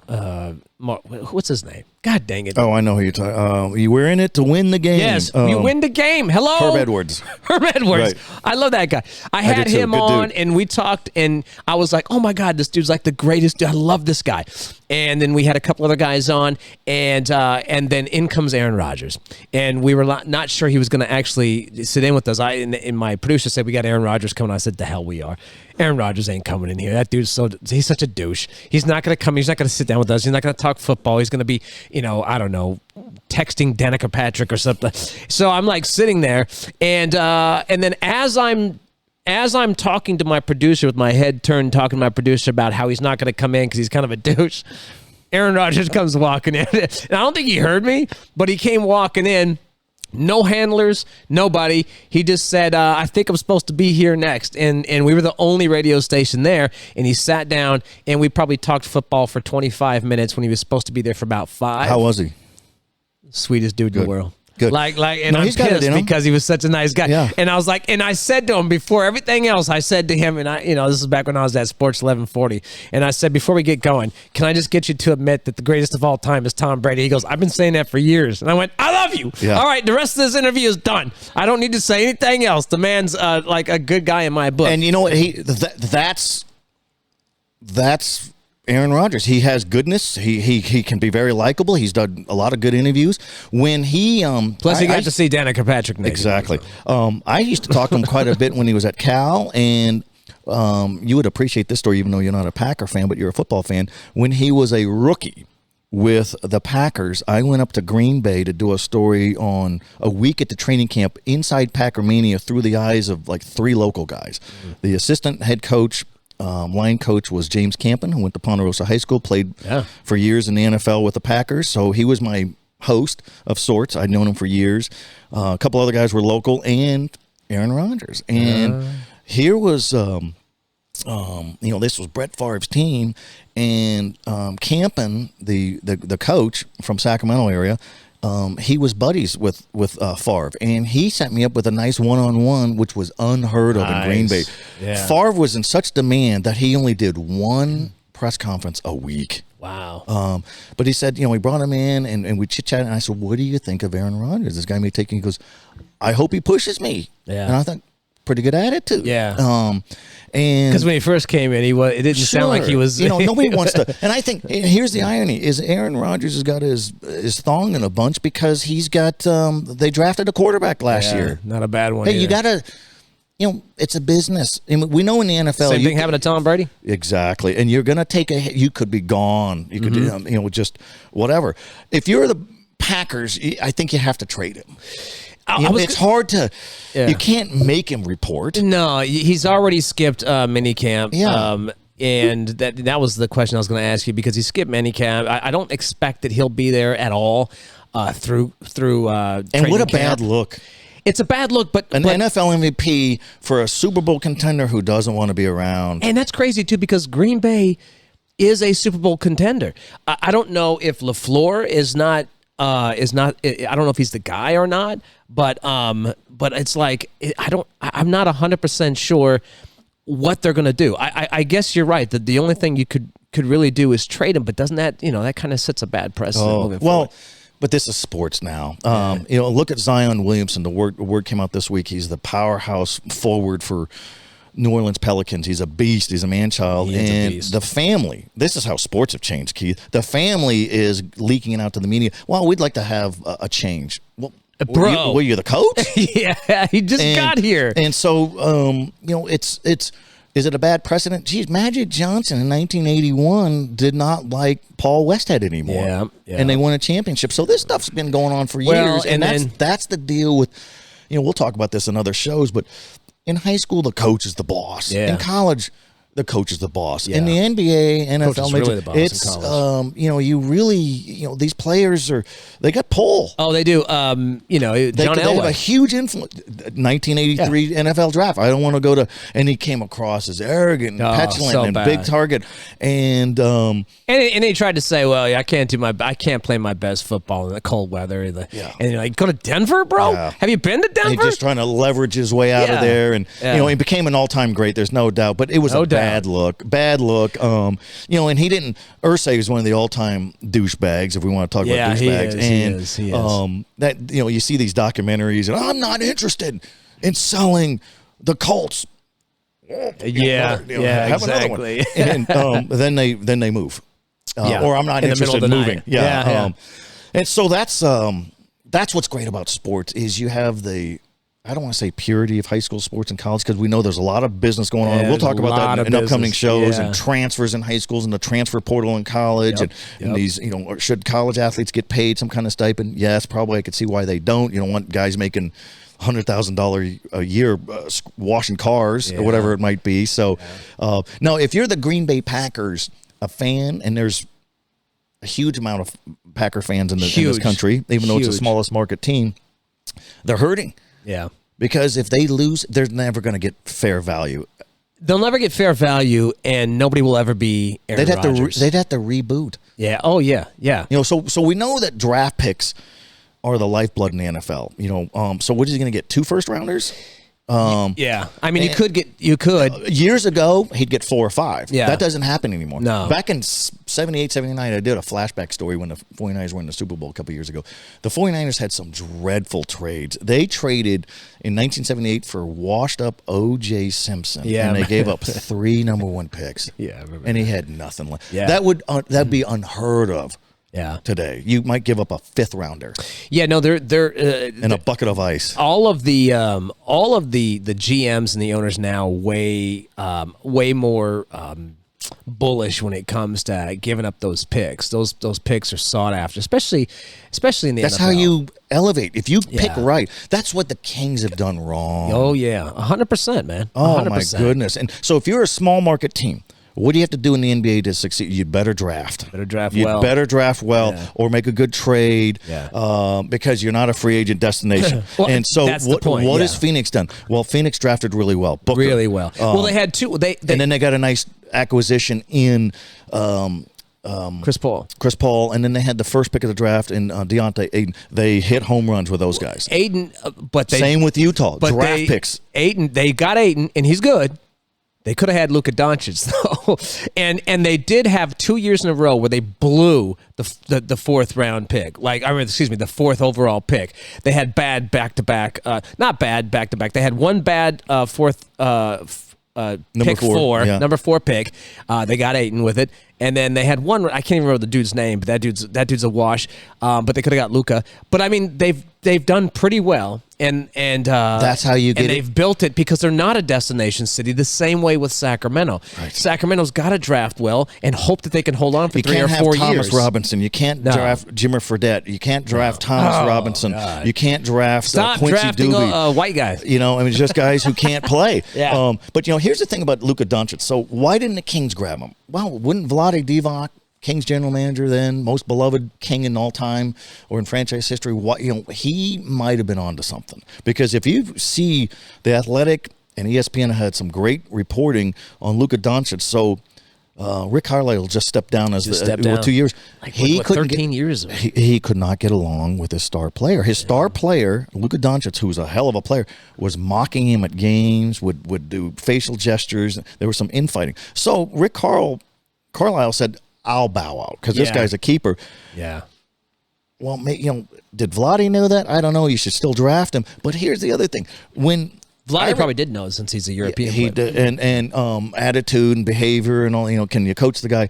What's his name? God dang it! Oh, I know who you're talking. You were in it to win the game. Yes, you win the game. Hello, Herb Edwards. Herb Edwards. Right. I love that guy. I had him on, dude. and we talked, and I was like, "Oh my God, this dude's like the greatest dude. I love this guy." And then we had a couple other guys on, and then in comes Aaron Rodgers, and we were not sure he was going to actually sit in with us. And my producer said, "We got Aaron Rodgers coming." I said, "The hell we are." Aaron Rodgers ain't coming in here. That dude's he's such a douche. He's not going to come. He's not going to sit down with us. He's not going to talk football. He's going to be, I don't know, texting Danica Patrick or something. So I'm like sitting there, and then as I'm talking to my producer with my head turned, talking to my producer about how he's not going to come in because he's kind of a douche, Aaron Rodgers comes walking in. And I don't think he heard me, but he came walking in. No handlers, nobody. He just said, I think I'm supposed to be here next. And we were the only radio station there. And he sat down, and we probably talked football for 25 minutes when he was supposed to be there for about 5. How was he? Sweetest dude in the world. Good. And I'm pissed because he was such a nice guy. Yeah. And I was like, and I said to him before everything else, I said to him, and this is back when I was at Sports 1140, and I said, before we get going, can I just get you to admit that the greatest of all time is Tom Brady? He goes, I've been saying that for years. And I went, I love you. Yeah. All right, the rest of this interview is done. I don't need to say anything else. The man's like a good guy in my book. And you know what? That's Aaron Rodgers. He has goodness. He can be very likable. He's done a lot of good interviews. When he plus he got to see Danica Patrick. Exactly. I used to talk to him quite a bit when he was at Cal, and you would appreciate this story, even though you're not a Packer fan, but you're a football fan. When he was a rookie with the Packers, I went up to Green Bay to do a story on a week at the training camp inside Packer Mania through the eyes of like 3 local guys. Mm-hmm. The assistant head coach, line coach was James Campen, who went to Ponderosa High School, played for years in the NFL with the Packers. So he was my host of sorts. I'd known him for years. A couple other guys were local, and Aaron Rodgers. And here was, this was Brett Favre's team, and Campen, the coach from Sacramento area, he was buddies with Favre, and he set me up with a nice one-on-one, which was unheard of in Green Bay. Yeah. Favre was in such demand that he only did one press conference a week. Wow. But he said, we brought him in, and we chit-chatted, and I said, what do you think of Aaron Rodgers? This guy may take him. He goes, I hope he pushes me. Yeah. And I thought, pretty good attitude. Yeah. And because when he first came in, it didn't sound like he was. Nobody wants to. And I think here's the irony: is Aaron Rodgers has got his thong in a bunch because he's got. They drafted a quarterback last year. Not a bad one. Hey, you gotta. It's a business. And we know in the NFL, same thing happened to Tom Brady. Exactly, and you're gonna take a hit. You could be gone. You could, just whatever. If you're the Packers, I think you have to trade him. It's hard to. Yeah. You can't make him report. No, he's already skipped minicamp. Yeah. And that was the question I was going to ask you because he skipped minicamp. I don't expect that he'll be there at all through. And what a bad look. It's a bad look, but NFL MVP for a Super Bowl contender who doesn't want to be around. And that's crazy too because Green Bay is a Super Bowl contender. I don't know if LaFleur is not. I don't know if he's the guy or not, but it's like I'm not 100% sure what they're going to do. I guess you're right that the only thing you could really do is trade him, but doesn't that that kind of sets a bad precedent moving forward. But this is sports now. Look at Zion Williamson. The word came out this week. He's the powerhouse forward for New Orleans Pelicans. He's a beast. He's a man-child. And the family, this is how sports have changed, Keith. The family is leaking it out to the media. Well, we'd like to have a change. Well, bro. Were you the coach? Yeah, he just got here. And so, is it a bad precedent? Geez, Magic Johnson in 1981 did not like Paul Westhead anymore. Yeah. And they won a championship. So this stuff's been going on for years. And that's the deal with, we'll talk about this in other shows, but in high school, the coach is the boss. Yeah. In college, the coach is the boss. Yeah. In the NBA, NFL, coach is really the boss it's in college. You really, these players they got pull. Oh, they do. John Elway. They have a huge influence. 1983 NFL draft. I don't want to go to, and he came across as arrogant and petulant and bad. big target, and he tried to say, well, I can't play my best football in the cold weather. And you're like, go to Denver, bro? Yeah. Have you been to Denver? He's just trying to leverage his way out of there, and he became an all-time great. There's no doubt, but it was bad look. And he didn't. Irsay is one of the all-time douchebags, if we want to talk about douchebags. He is. That you see these documentaries, and I'm not interested in selling the Colts. Exactly. And then they move. Or I'm not interested in moving. And so that's what's great about sports is you have I don't want to say purity of high school sports and college because we know there's a lot of business going on. We'll talk about that in upcoming shows and transfers in high schools and the transfer portal in college and these, should college athletes get paid some kind of stipend? Yes, probably. I could see why they don't. You don't want guys making $100,000 a year washing cars or whatever it might be. So, no, if you're the Green Bay Packers, a fan, and there's a huge amount of Packer fans in this country, even though it's the smallest market team, they're hurting. Yeah. Because if they lose, they're never going to get fair value. They'll never get fair value, and nobody will ever be Aaron Rodgers. They'd have to reboot. Yeah. Oh, yeah. Yeah. So we know that draft picks are the lifeblood in the NFL. So what is he going to get? 2 first-rounders? Yeah. I mean, you could. Years ago, he'd get 4 or 5. Yeah. That doesn't happen anymore. No. Back in 78, 79, I did a flashback story when the 49ers won the Super Bowl a couple years ago. The 49ers had some dreadful trades. They traded in 1978 for washed-up O.J. Simpson. Yeah. And they gave up 3 number 1 picks. Yeah. I remember and he had nothing left. Yeah. That'd be unheard of. Yeah. Today, you might give up a 5th rounder. Yeah, no, they're in a bucket of ice. All of the GMs and the owners now way more bullish when it comes to giving up those picks. Those picks are sought after, especially in the NFL. That's how you elevate. If you pick right, that's what the Kings have done wrong. Oh yeah, 100%, man. 100%. Oh my goodness! And so if you're a small market team, what do you have to do in the NBA to succeed? You better draft. Better draft or make a good trade because you're not a free agent destination. Well, and so that's the point, what has Phoenix done? Well, Phoenix drafted really well. Booker. Really well. Well, they had 2. And then they got a nice acquisition in Chris Paul, and then they had the first pick of the draft in Deontay Ayton. They hit home runs with those guys. Ayton, same with Utah. Draft picks. Ayton, they got Ayton, and he's good. They could have had Luka Doncic though, and they did have 2 years in a row where they blew the fourth round pick. The fourth overall pick. They had bad back to back, not bad back to back. They had one bad fourth pick four, number 4 pick. They got Ayton with it, and then they had one. I can't even remember the dude's name, but that dude's a wash. But they could have got Luka. But I mean, they've done pretty well. And that's how you get and they've built it because they're not a destination city the same way with Sacramento. Right. Sacramento's got to draft well and hope that they can hold on for 3 or 4 years. You can't have Thomas Robinson. You can't draft Jimmer Fredette. You can't draft Thomas Robinson. God. You can't draft Stop Quincy drafting Doobie. White guys. Just guys who can't play. Yeah. But here's the thing about Luka Doncic. So why didn't the Kings grab him? Well, wouldn't Vlade Divac, Kings general manager then, most beloved King in all time or in franchise history, he might have been onto something. Because if you see The Athletic and ESPN had some great reporting on Luka Doncic, so Rick Carlisle just stepped down with 2 years. He couldn't 13 years. He could not get along with his star player. His star player, Luka Doncic, who was a hell of a player, was mocking him at games, would do facial gestures. There was some infighting. So Rick Carlisle said, I'll bow out because this guy's a keeper. Yeah. Well, did Vlade know that? I don't know. You should still draft him. But here's the other thing: when Vlade probably did know since he's a European. He did, and attitude and behavior and all. Can you coach the guy?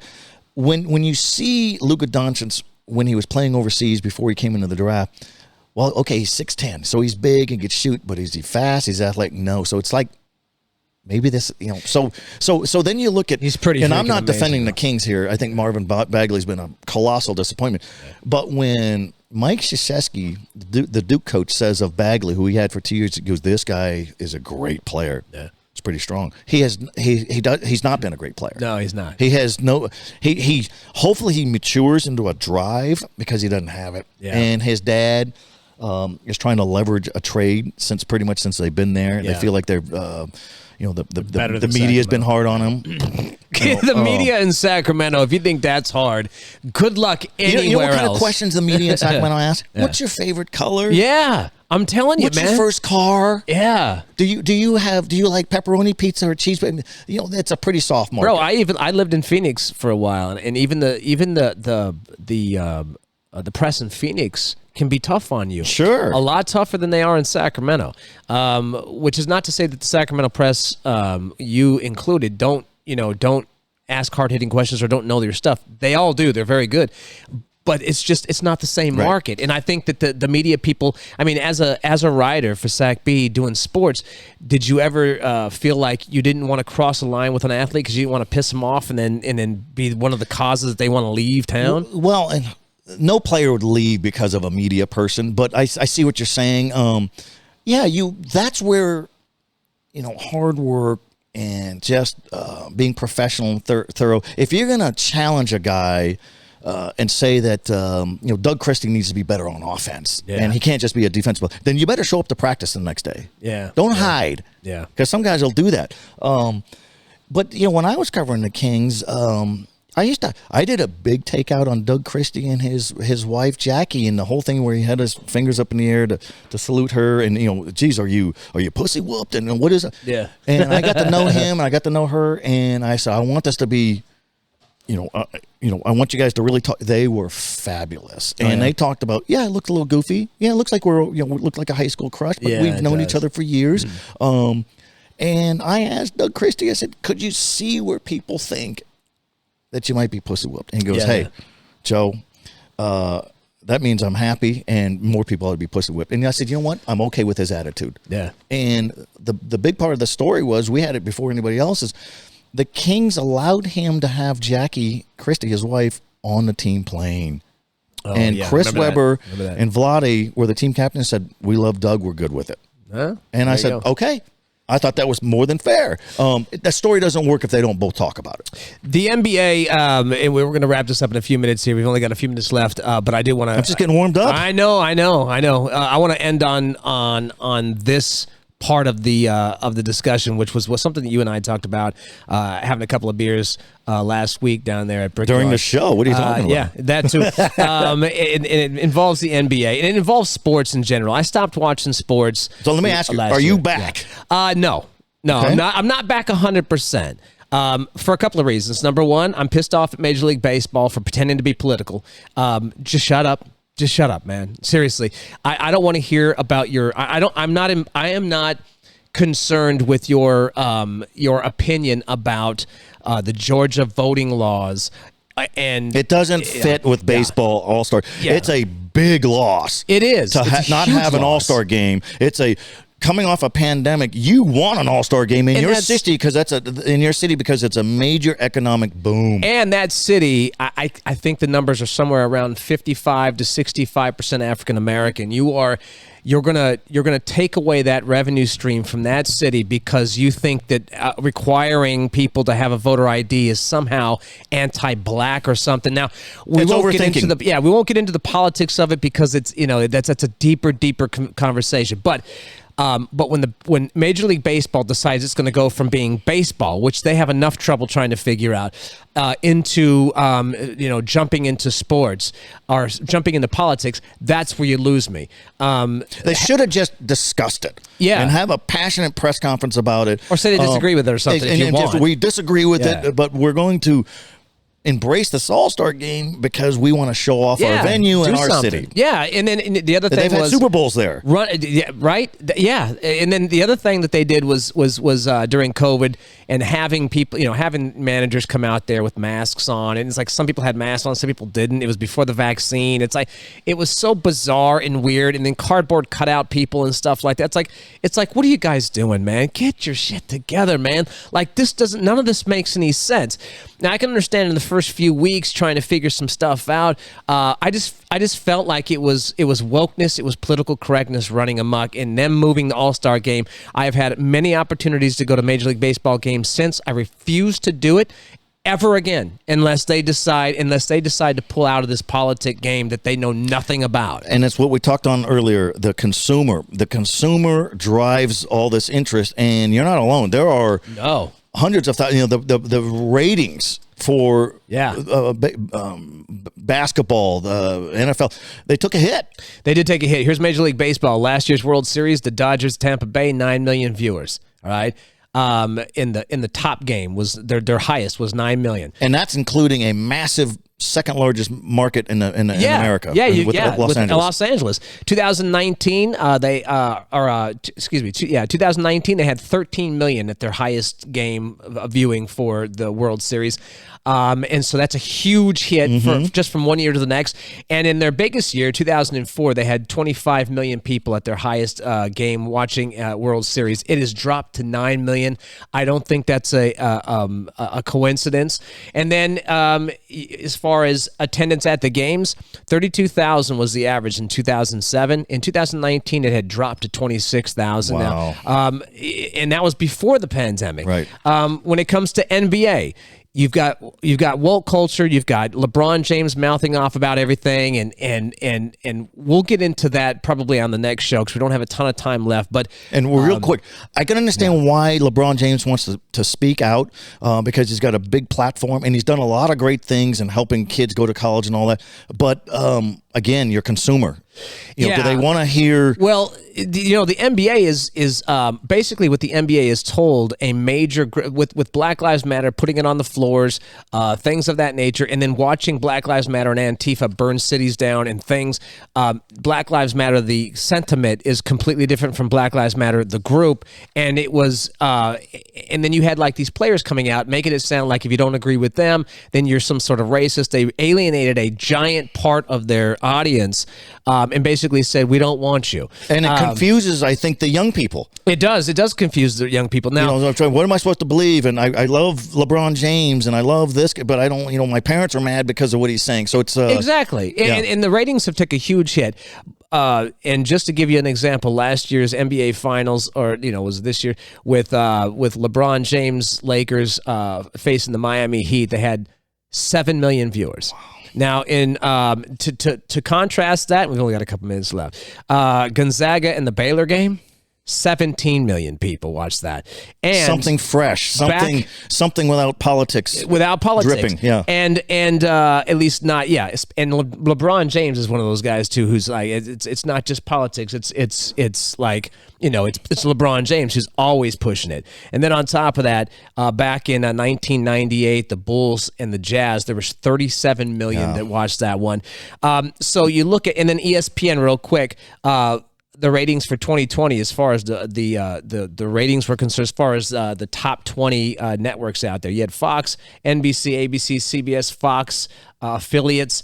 When you see Luka Doncic when he was playing overseas before he came into the draft, well, okay, he's 6'10", so he's big and can shoot, but is he fast? He's athletic? No. So it's like. Maybe this, so then you look at, he's pretty, and I'm not defending the Kings here. I think Marvin Bagley's been a colossal disappointment. Yeah. But when Mike Krzyzewski, the Duke coach, says of Bagley, who he had for 2 years, he goes, "This guy is a great player." Yeah, it's pretty strong. He's not been a great player. No, he's not. He has no. He hopefully he matures into a drive because he doesn't have it. Yeah. And his dad is trying to leverage a trade since they've been there. Yeah. They feel like they're. The media has been hard on him. The media in Sacramento, if you think that's hard, good luck anywhere you know what else. Kind of questions the media in Sacramento ask? Yeah. What's your favorite color? Yeah, I'm telling you, What's man. What's your first car? Yeah. Do you like pepperoni pizza or cheese? It's a pretty soft market. Bro, I lived in Phoenix for a while, and even the press in Phoenix can be tough on you. Sure. A lot tougher than they are in Sacramento. Which is not to say that the Sacramento press, you included, don't ask hard-hitting questions or don't know their stuff. They all do. They're very good. But it's not the same market. Right. And I think that the media people, I mean, as a writer for SAC-B doing sports, did you ever feel like you didn't want to cross a line with an athlete because you didn't want to piss them off and then be one of the causes that they want to leave town? Well, and no player would leave because of a media person, but I see what you're saying. That's where, hard work and just being professional and thorough. If you're going to challenge a guy and say that, Doug Christie needs to be better on offense and he can't just be a defensive player, then you better show up to practice the next day. Yeah. Don't hide. Yeah. Because some guys will do that. But when I was covering the Kings, I did a big takeout on Doug Christie and his wife Jackie and the whole thing where he had his fingers up in the air to salute her and geez, are you pussy whooped and what is it? Yeah. And I got to know him and I got to know her and I said I want this to be, I want you guys to really talk. They were fabulous and they talked about it looked a little goofy. Yeah, it looks like we look like a high school crush, but we've known each other for years. Mm-hmm. And I asked Doug Christie, I said, could you see where people think that you might be pussy whooped? And he goes, hey, Joe, that means I'm happy and more people ought to be pussy whipped. And I said, you know what? I'm okay with his attitude. Yeah. And the big part of the story was we had it before anybody else's. The Kings allowed him to have Jackie Christie, his wife, on the team playing. Oh, and Chris Webber and Vlade were the team captains, said, we love Doug. We're good with it. And I said, okay. I thought that was more than fair. That story doesn't work if they don't both talk about it. The NBA, and we're going to wrap this up in a few minutes here. We've only got a few minutes left, but I do want to. I'm just getting warmed up. I know. I want to end on this part of the discussion, which was something that you and I talked about having a couple of beers last week down there at Brick during Yard. the show. What are you talking about? Yeah, that too. It involves the NBA and it involves sports in general. I stopped watching sports. So let me ask you: Are you back? No. No, Okay. I'm not back 100%. For a couple of reasons. Number one, I'm pissed off at Major League Baseball for pretending to be political. Just shut up. Just shut up, man. Seriously, I don't want to hear about your. I am not concerned with your opinion about the Georgia voting laws. And It doesn't fit with baseball All-Star. Yeah. It's a big loss. It is. To It's a not huge have an loss. All-Star game. It's a coming off a pandemic. You want an All-Star game in your city because it's a major economic boom. And that city, I think the numbers are somewhere around 55 to 65% African American. You're gonna take away that revenue stream from that city because you think that requiring people to have a voter ID is somehow anti-black or something. Now we won't get into the politics of it because it's that's a deeper conversation. But when Major League Baseball decides it's going to go from being baseball, which they have enough trouble trying to figure out, into jumping into sports or jumping into politics, that's where you lose me. They should have just discussed it, and have a passionate press conference about it, or say they disagree with it or something. If you want. We disagree with it, but we're going to embrace this All-Star game because we want to show off our venue and our city. Yeah, and then the other thing they've had Super Bowls there, right? Yeah, and then the other thing that they did was during COVID and having people, having managers come out there with masks on, and it's like some people had masks on, some people didn't. It was before the vaccine. It's like it was so bizarre and weird, and then cardboard cutout people and stuff like that. It's like what are you guys doing, man? Get your shit together, man. Like none of this makes any sense. Now I can understand in the first few weeks trying to figure some stuff out. I just felt like it was wokeness, it was political correctness running amok, and them moving the All-Star game. I have had many opportunities to go to Major League Baseball games since. I refuse to do it ever again unless they decide to pull out of this politic game that they know nothing about. And it's what we talked on earlier. The consumer drives all this interest, and you're not alone. There are hundreds of thousands. The ratings for basketball, the NFL, they took a hit. They did take a hit. Here's Major League Baseball. Last year's World Series, the Dodgers, Tampa Bay, 9 million viewers. All right. In the top game was their highest was 9 million, and that's including a massive second largest market in America. Los Angeles. 2019, 2019 they had 13 million at their highest game of viewing for the World Series. And so that's a huge hit just from one year to the next. And in their biggest year, 2004, they had 25 million people at their highest game watching World Series. It has dropped to 9 million. I don't think that's a coincidence. And then as far as attendance at the games, 32,000 was the average in 2007. In 2019, it had dropped to 26,000 now. And that was before the pandemic. Right. When it comes to NBA, You've got woke culture. You've got LeBron James mouthing off about everything, and we'll get into that probably on the next show because we don't have a ton of time left. But real quick, I can understand why LeBron James wants to speak out because he's got a big platform and he's done a lot of great things in helping kids go to college and all that. But again, your consumer. Do they want to hear? Well, the NBA is basically what the NBA is told a major with Black Lives Matter putting it on the floors, things of that nature, and then watching Black Lives Matter and Antifa burn cities down and things. Black Lives Matter, the sentiment is completely different from Black Lives Matter, the group, and it was, and then you had like these players coming out making it sound like if you don't agree with them, then you're some sort of racist. They alienated a giant part of their audience. And basically said, we don't want you. And it confuses, I think, the young people. It does. It does confuse the young people. Now, what am I supposed to believe? And I love LeBron James and I love this, but I don't, my parents are mad because of what he's saying. So it's... exactly. And the ratings have took a huge hit. And just to give you an example, last year's NBA Finals, or was this year with LeBron James Lakers facing the Miami Heat, they had 7 million viewers. Now, in to contrast that, we've only got a couple minutes left. Gonzaga and the Baylor game, 17 million people watched that. And something fresh, something without politics. Without politics. Dripping, yeah. And at least not, yeah. And LeBron James is one of those guys too who's like, it's not just politics. It's like, it's LeBron James who's always pushing it. And then on top of that, back in 1998, the Bulls and the Jazz, there was 37 million that watched that one. So you look at, and then ESPN real quick, the ratings for 2020, as far as the ratings were concerned, as far as the top 20 networks out there, you had Fox, NBC, ABC, CBS, Fox affiliates.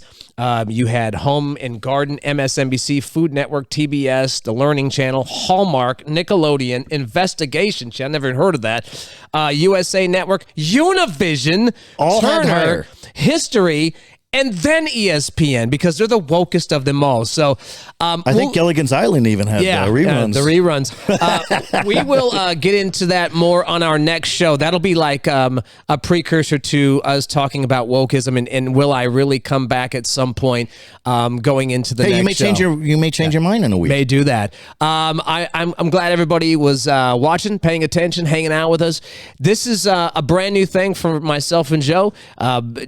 You had Home and Garden, MSNBC, Food Network, TBS, The Learning Channel, Hallmark, Nickelodeon, Investigation Channel, never heard of that, USA Network, Univision, all Turner, History, and then ESPN, because they're the wokest of them all. So I think Gilligan's Island even had reruns. The reruns. We will get into that more on our next show. That'll be like a precursor to us talking about wokeism, and will I really come back at some point going into the next show. You may change your mind in a week. May do that. I'm glad everybody was watching, paying attention, hanging out with us. This is a brand new thing for myself and Joe.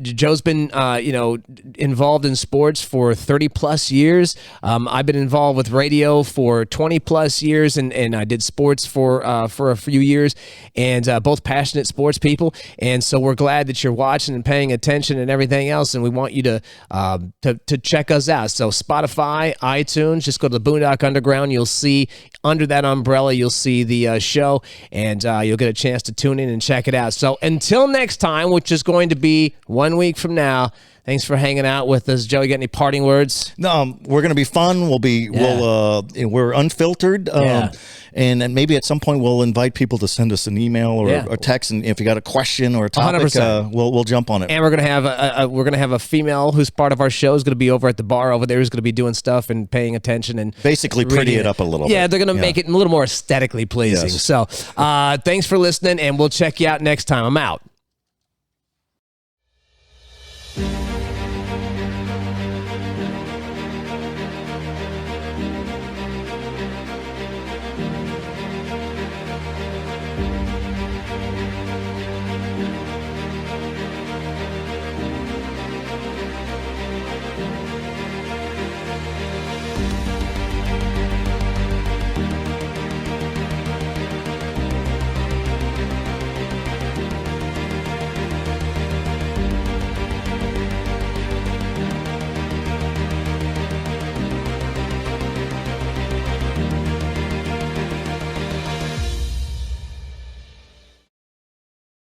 Joe's been involved in sports for 30 plus years. I've been involved with radio for 20 plus years, and I did sports for a few years, and both passionate sports people. And so we're glad that you're watching and paying attention and everything else. And we want you to check us out. So Spotify, iTunes, just go to the Boondock Underground. You'll see under that umbrella, you'll see the show, and you'll get a chance to tune in and check it out. So until next time, which is going to be 1 week from now, thanks for hanging out with us. Joe, you got any parting words? No, we're going to be fun. We're unfiltered. And then maybe at some point we'll invite people to send us an email or a text, and if you got a question or a topic, we'll jump on it. And we're gonna have a female who's part of our show is going to be over at the bar over there, who's going to be doing stuff and paying attention and basically pretty it up a little bit. Yeah, they're going to make it a little more aesthetically pleasing. Yes. So thanks for listening, and we'll check you out next time. I'm out.